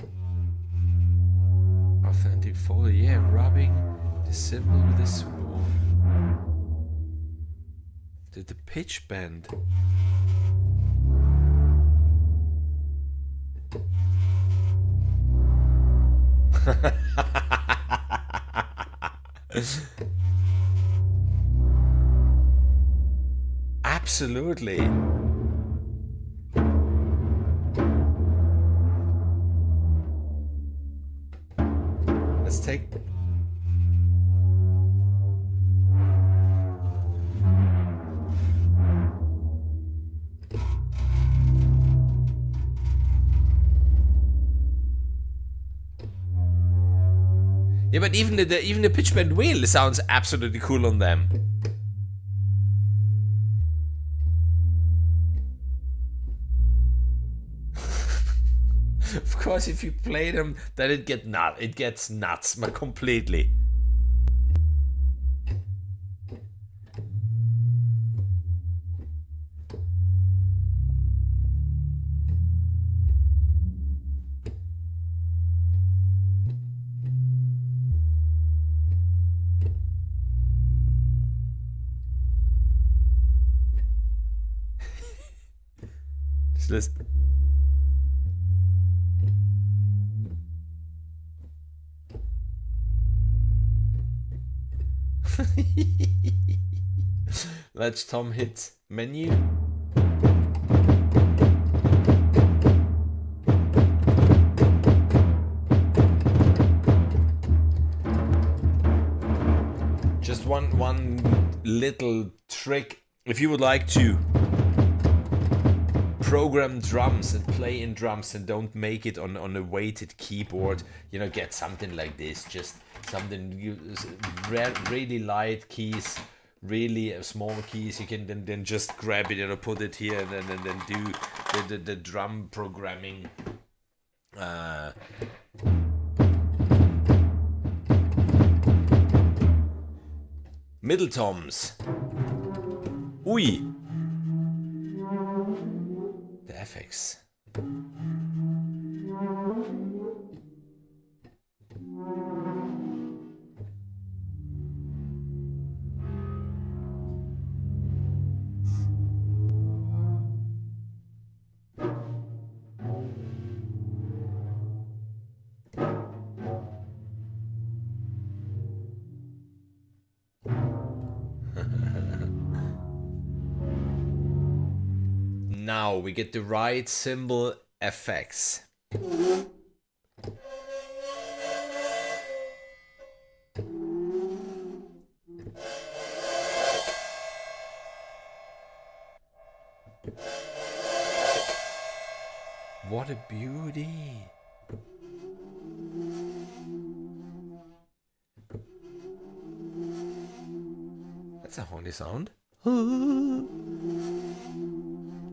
authentic folder. Yeah, rubbing the cymbal with the Superball. The pitch bend. Absolutely. Let's take... Yeah, but even the pitch bend wheel sounds absolutely cool on them. Of course, if you play them, then it gets nuts, but completely. Listen. Let's Tom hit menu. Just one little trick. If you would like to program drums and play in drums and don't make it on a weighted keyboard, you know, get something like this. Just something really light keys, really small keys. You can then just grab it and put it here and then do the drum programming. Middle toms. Ui. The FX. Now we get the right cymbal effects. What a beauty. That's a horny sound.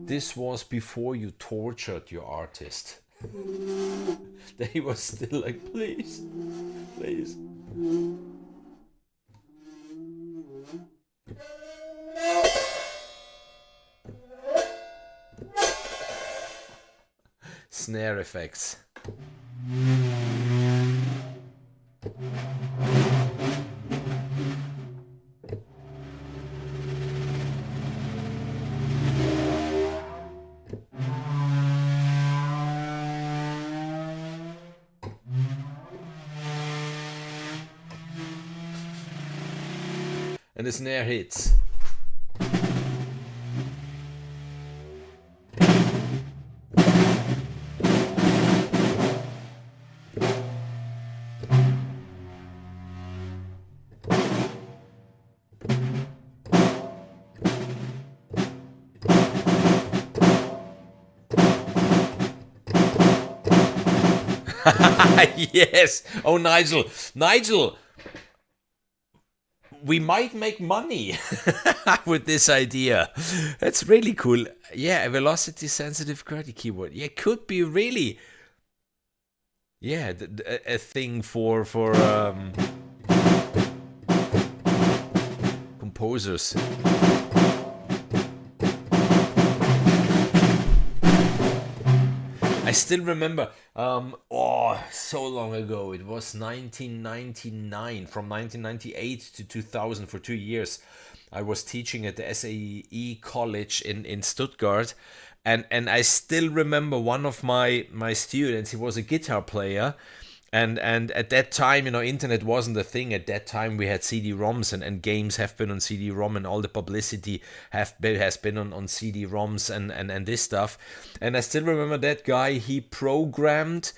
This was before you tortured your artist. They was still like, please, please. Snare effects. And the snare hits. Yes. Oh, Nigel. Nigel, we might make money with this idea. That's really cool. Yeah, a velocity sensitive QWERTY keyboard. Yeah, could be really, yeah, a thing for composers. I still remember, oh, so long ago. It was 1999, from 1998 to 2000 for 2 years. I was teaching at the SAE college in Stuttgart, and I still remember one of my students. He was a guitar player, and at that time, you know, internet wasn't a thing. At that time, we had CD-ROMs, and games have been on CD-ROM, and all the publicity has been on CD-ROMs and this stuff. And I still remember that guy. He programmed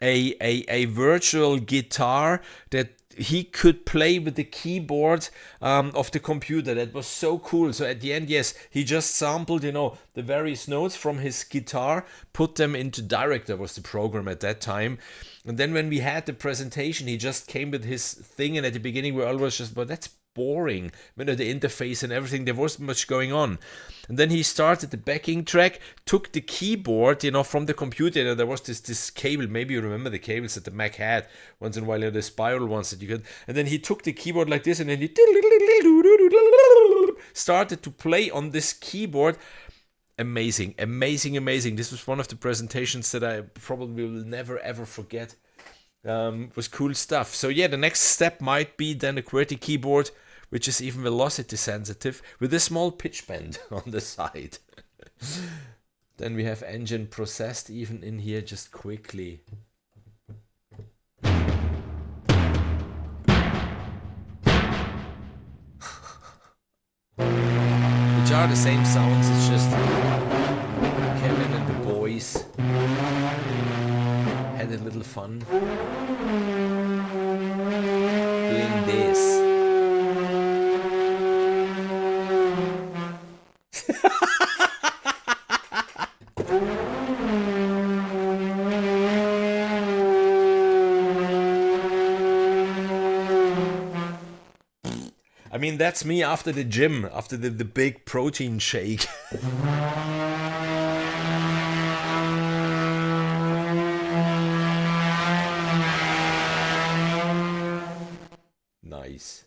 a virtual guitar that he could play with the keyboard of the computer. That was so cool. So at the end, yes, he just sampled, you know, the various notes from his guitar, put them into Director, was the program at that time. And then when we had the presentation, he just came with his thing, and at the beginning we always just, but that's boring. You know, the interface and everything, there wasn't much going on. And then he started the backing track, took the keyboard, you know, from the computer. You know, there was this cable, maybe you remember the cables that the Mac had once in a while, you know, the spiral ones that you could, and then he took the keyboard like this, and then he started to play on this keyboard. Amazing, amazing, amazing. This was one of the presentations that I probably will never ever forget. Was cool stuff. So yeah, the next step might be then a QWERTY keyboard, which is even velocity sensitive, with a small pitch bend on the side. Then we have engine processed even in here, just quickly. Which are the same sounds, it's just Kevin and the boys had a little fun doing this. I mean, that's me after the gym, after the big protein shake. Nice.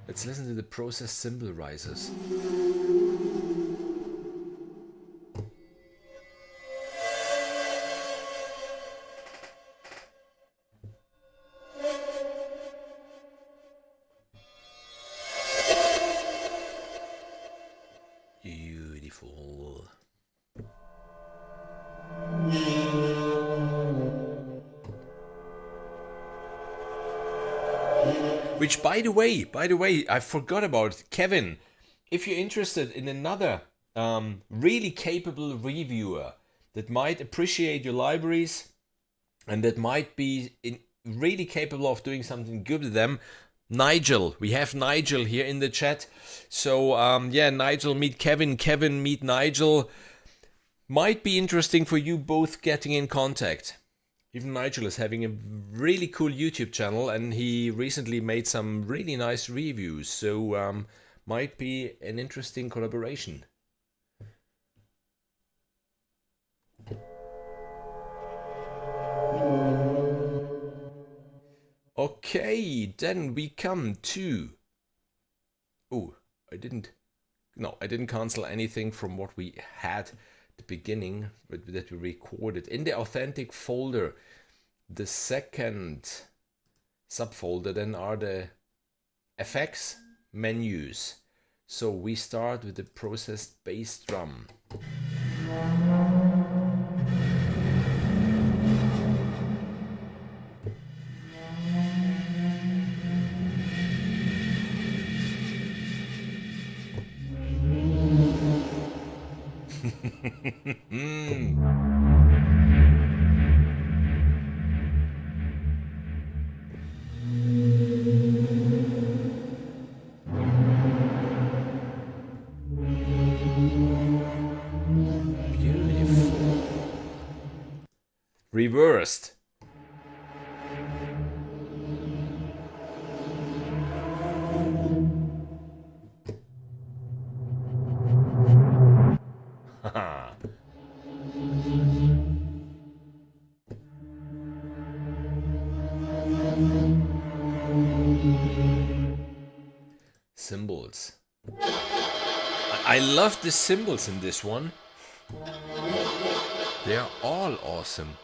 Let's listen to the processed cymbal risers. Beautiful. Which, by the way, I forgot about Kevin. If you're interested in another really capable reviewer that might appreciate your libraries and that might be really capable of doing something good with them, Nigel. We have Nigel here in the chat. So yeah, Nigel meet Kevin, Kevin meet Nigel. Might be interesting for you both getting in contact. Even Nigel is having a really cool YouTube channel, and he recently made some really nice reviews. So might be an interesting collaboration. Okay, then we come to... Oh, I didn't cancel anything from what we had at the beginning, but that we recorded. In the authentic folder, the second subfolder then are the effects menus. So we start with the processed bass drum. reversed. Cymbals. I love the cymbals in this one. They are all awesome.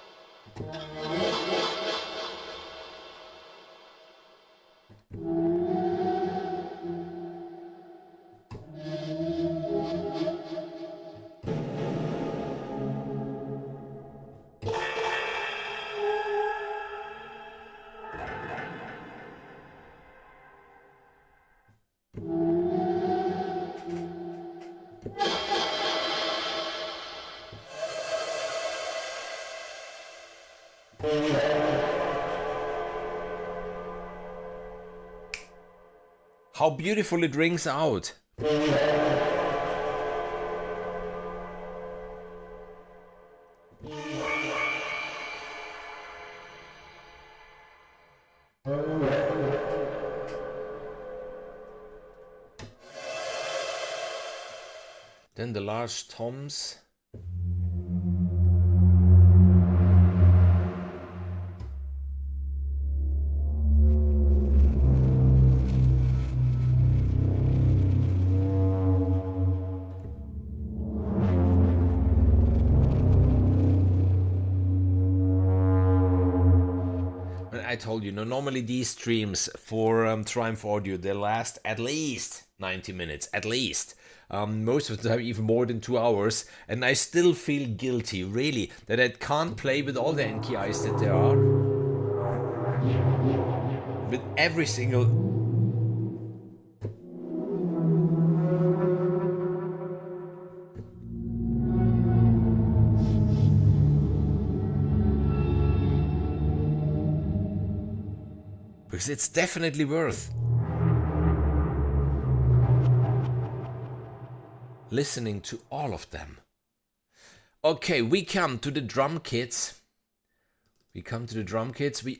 How beautiful it rings out. Then the large toms. I told you, normally these streams for Triumph Audio, they last at least 90 minutes, at least. Most of the time even more than 2 hours, and I still feel guilty, really, that I can't play with all the NKIs that there are. With every single... Because it's definitely worth listening to all of them. Okay, we come to the drum kits. We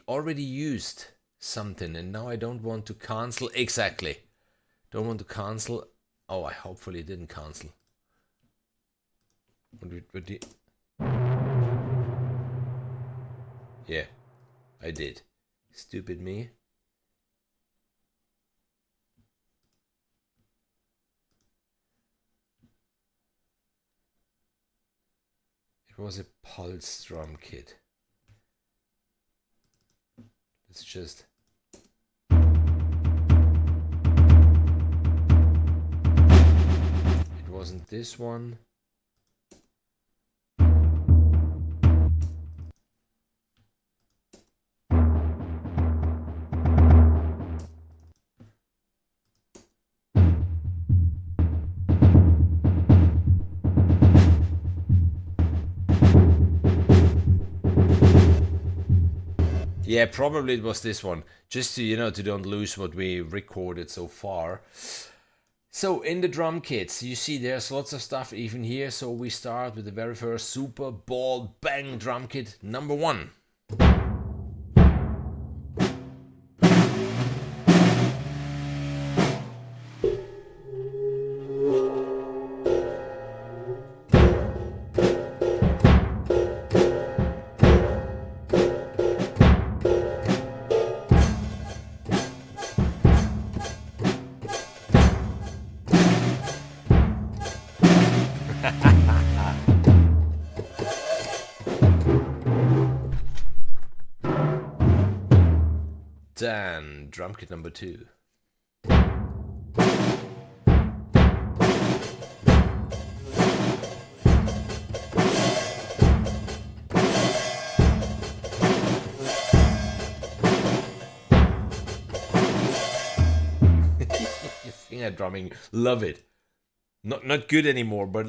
already used something, and now I don't want to cancel. Exactly. Don't want to cancel. Oh, I hopefully didn't cancel. Yeah, I did. Stupid me. It was a pulse drum kit. Let's just... It wasn't this one. Yeah, probably it was this one, just to, to don't lose what we recorded so far. So in the drum kits, you see there's lots of stuff even here. So we start with the very first Superball Bang drum kit number 1. Then drum kit number 2. Finger drumming, love it. Not good anymore, but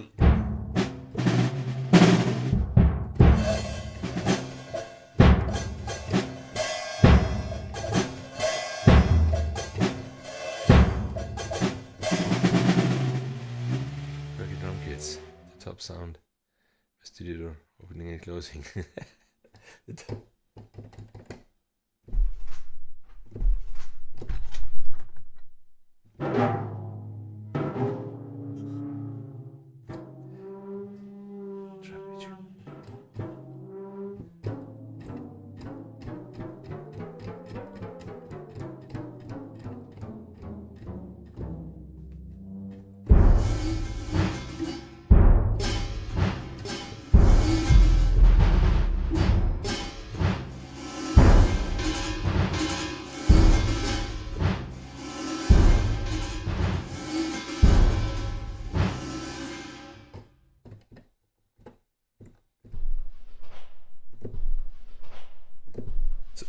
sound, studio door opening and closing.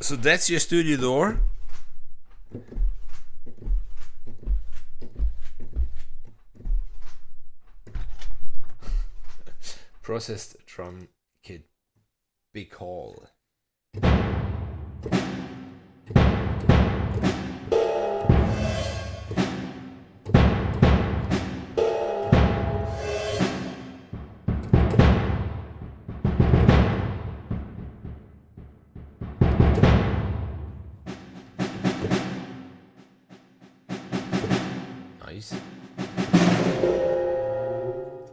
So that's your studio door. Processed drum kit, big hall. Nice.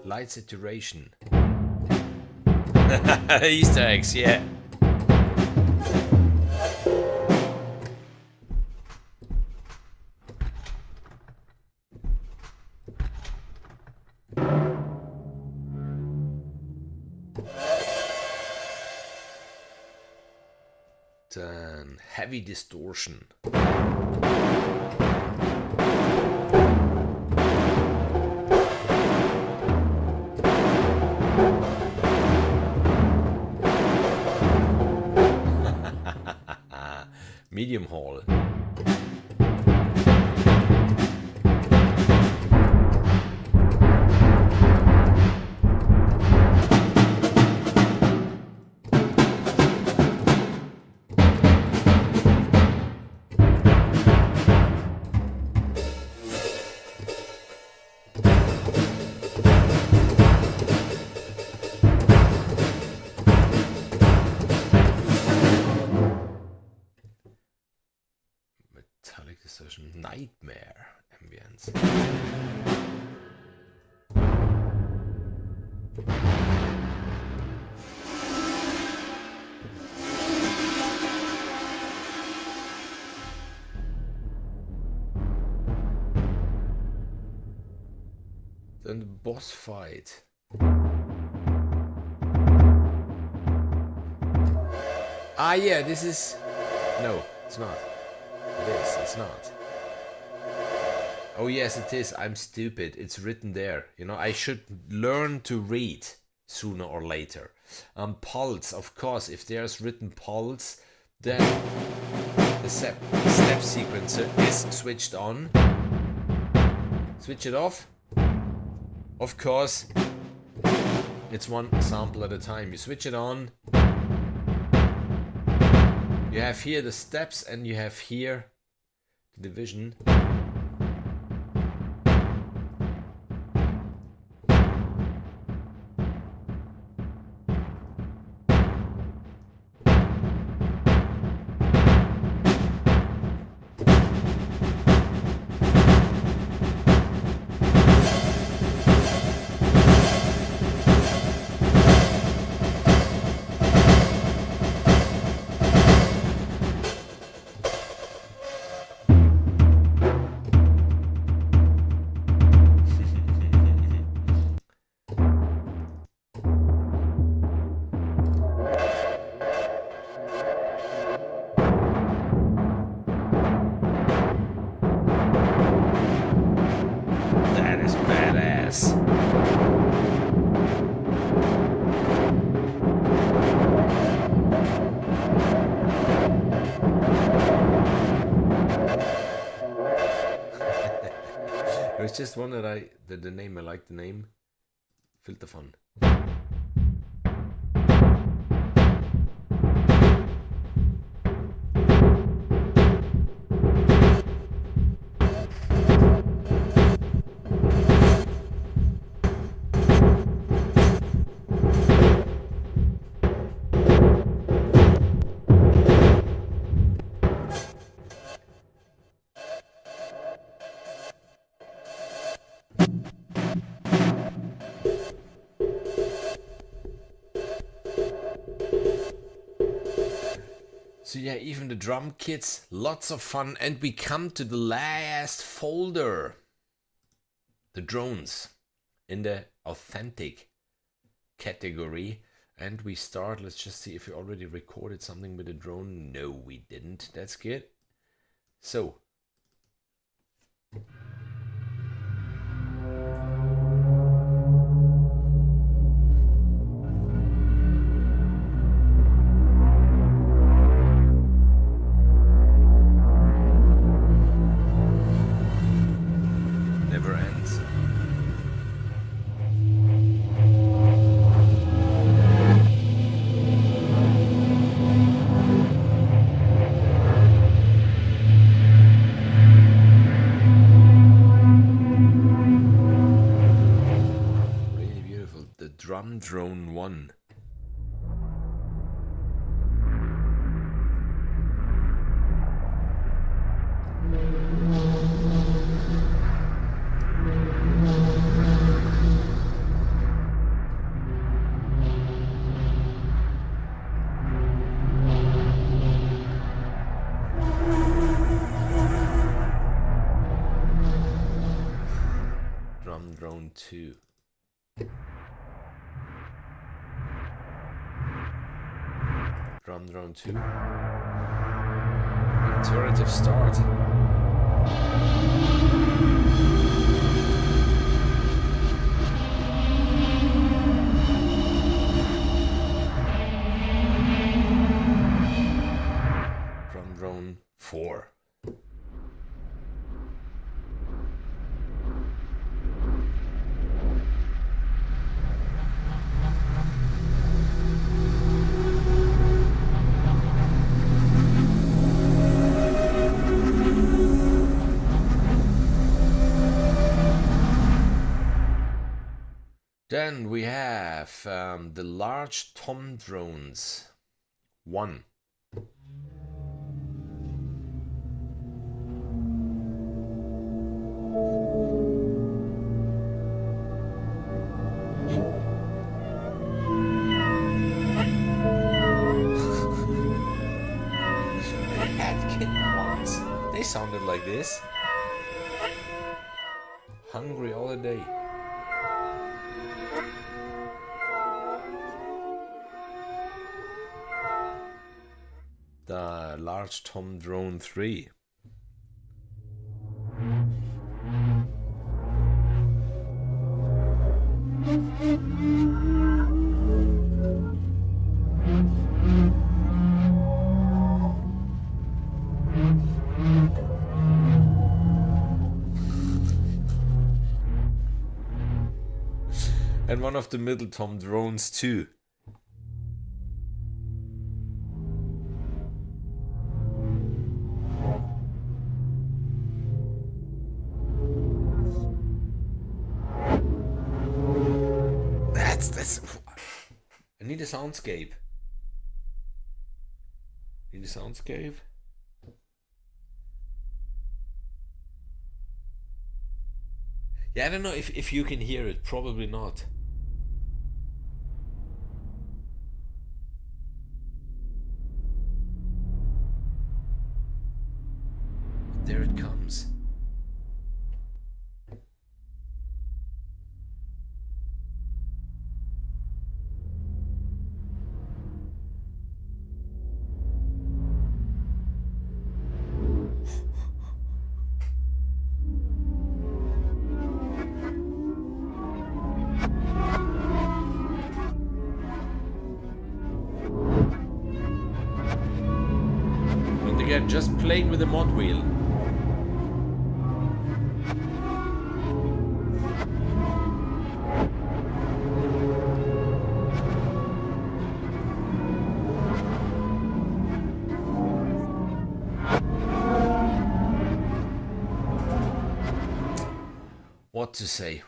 Light saturation. Easter eggs, yeah. Then heavy distortion. Medium hall. Nightmare ambience. Then the boss fight. Ah, yeah, this is... No, it's not. It is, it's not. Oh yes, it is. I'm stupid. It's written there. You know, I should learn to read sooner or later. Pulse, of course. If there's written pulse, then the step sequencer is switched on. Switch it off. Of course, it's one sample at a time. You switch it on. You have here the steps and you have here the division. It's just one that the name, I like the name. Filter fun. So yeah, even the drum kits, lots of fun. And we come to the last folder. The drones in the authentic category. And we start, let's just see if we already recorded something with a drone. No, we didn't. That's good. So. Never ends. Drum drone 1. Drum drone 2. Drum drone 2. Iterative start. Drum drone 4. Then we have the large tom drones 1. I had kitten once. They sounded like this. Hungry all the day. The large tom drone 3. And one of the middle tom drones 2. I need a soundscape. Need a soundscape? Yeah, I don't know if you can hear it. Probably not. There it comes. And again, just playing with the mod wheel.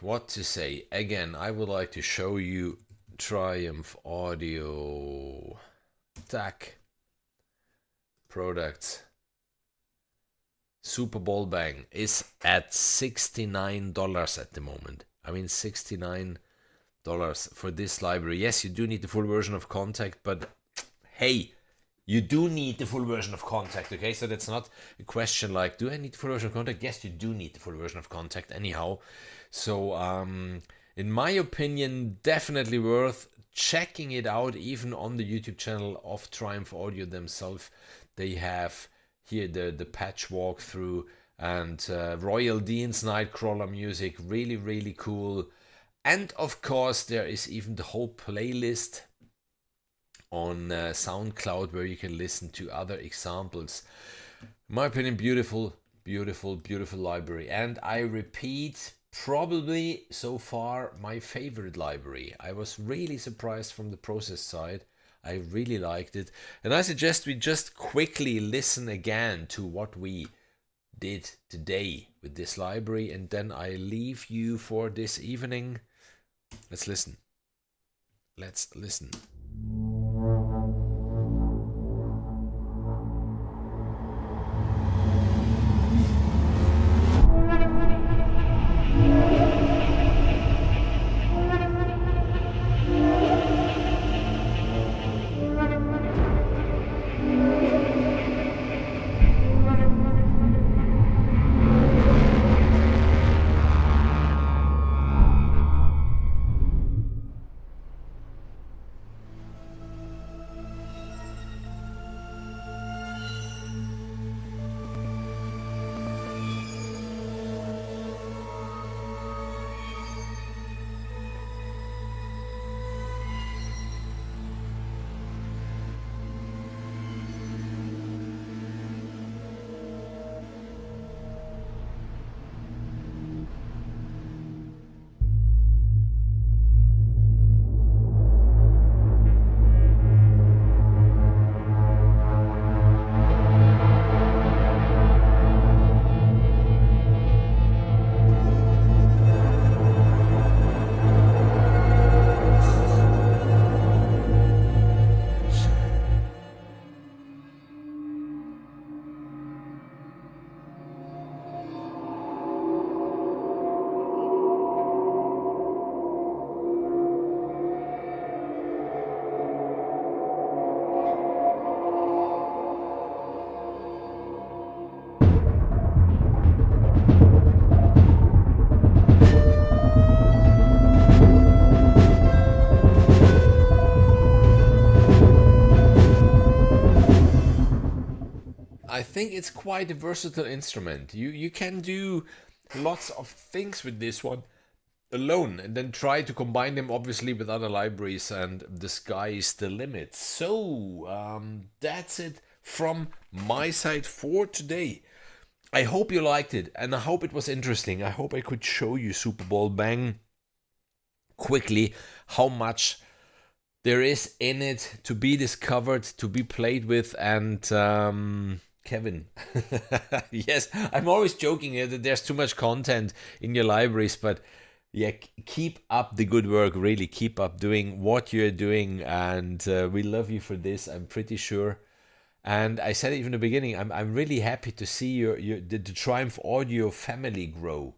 What to say? Again, I would like to show you Triumph Audio TAC products. Superball Bang is at $69 at the moment. I mean, $69 for this library. Yes, you do need the full version of Contact, but hey, you do need the full version of Contact, okay? So that's not a question like, do I need the full version of Contact? Yes, you do need the full version of Contact anyhow. So in my opinion, definitely worth checking it out, even on the YouTube channel of Triumph Audio themselves. They have here the patch walkthrough and Royal Dean's Nightcrawler music, really, really cool. And of course, there is even the whole playlist on SoundCloud where you can listen to other examples. In my opinion, beautiful, beautiful, beautiful library. And I repeat, probably so far my favorite library. I was really surprised from the process side. I really liked it. And I suggest we just quickly listen again to what we did today with this library, and then I leave you for this evening. Let's listen. Let's listen. I think it's quite a versatile instrument. You can do lots of things with this one alone, and then try to combine them obviously with other libraries, and the sky is the limit. So that's it from my side for today. I hope you liked it, and I hope it was interesting. I hope I could show you Superball Bang quickly, how much there is in it to be discovered, to be played with. And Kevin, yes, I'm always joking that there's too much content in your libraries, but yeah, keep up the good work. Really, keep up doing what you're doing, and we love you for this, I'm pretty sure. And I said it even in the beginning, I'm really happy to see the Triumph Audio family grow.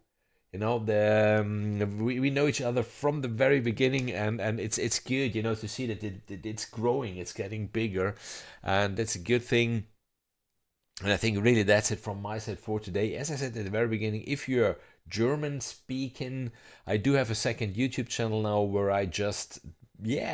You know, we know each other from the very beginning, and it's good, you know, to see that it's growing, it's getting bigger, and that's a good thing. And I think really that's it from my side for today. As I said at the very beginning, if you're German speaking, I do have a second YouTube channel now where I just, in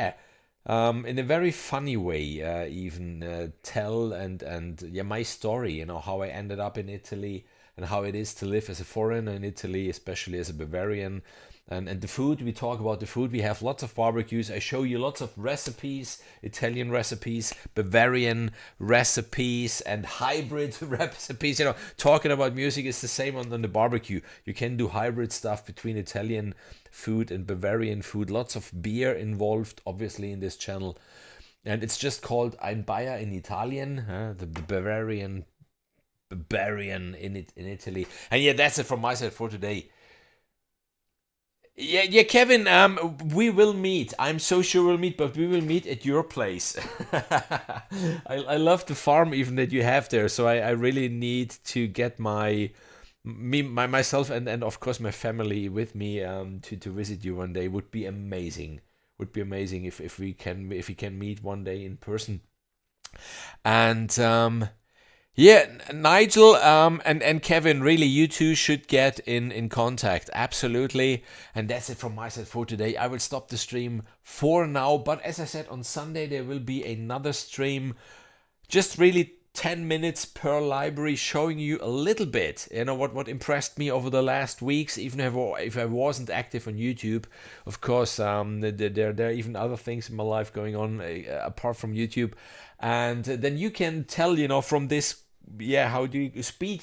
a very funny way, even tell and my story, you know, how I ended up in Italy and how it is to live as a foreigner in Italy, especially as a Bavarian. And the food, we talk about the food. We have lots of barbecues. I show you lots of recipes, Italian recipes, Bavarian recipes, and hybrid recipes. You know, talking about music is the same on the barbecue. You can do hybrid stuff between Italian food and Bavarian food. Lots of beer involved, obviously, in this channel. And it's just called Ein Bayer in Italian, the Bavarian in Italy. And yeah, that's it from my side for today. Yeah, Kevin, we will meet. I'm so sure we'll meet, but we will meet at your place. I love the farm even that you have there, so I really need to get myself and of course my family with me to visit you one day. Would be amazing. Would be amazing if we can meet one day in person. And yeah, Nigel and Kevin, really, you two should get in contact. Absolutely. And that's it from my side for today. I will stop the stream for now. But as I said, on Sunday there will be another stream. Just really 10 minutes per library, showing you a little bit, you know, what impressed me over the last weeks, even if I wasn't active on YouTube. Of course, there are even other things in my life going on apart from YouTube. And then you can tell, you know, from this, yeah, how do you speed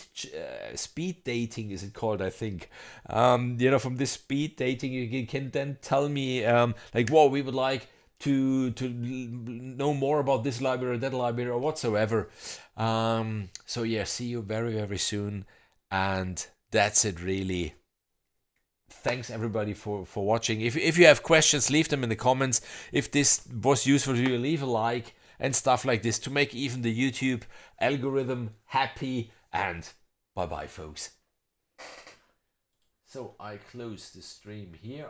dating is it called, I think. You know, from this speed dating, you can then tell me like, whoa, we would like to know more about this library or that library or whatsoever. So yeah, see you very, very soon. And that's it, really. Thanks everybody for watching. If you have questions, leave them in the comments. If this was useful to you, leave a like and stuff like this to make even the YouTube algorithm happy. And bye bye, folks. So I close the stream here.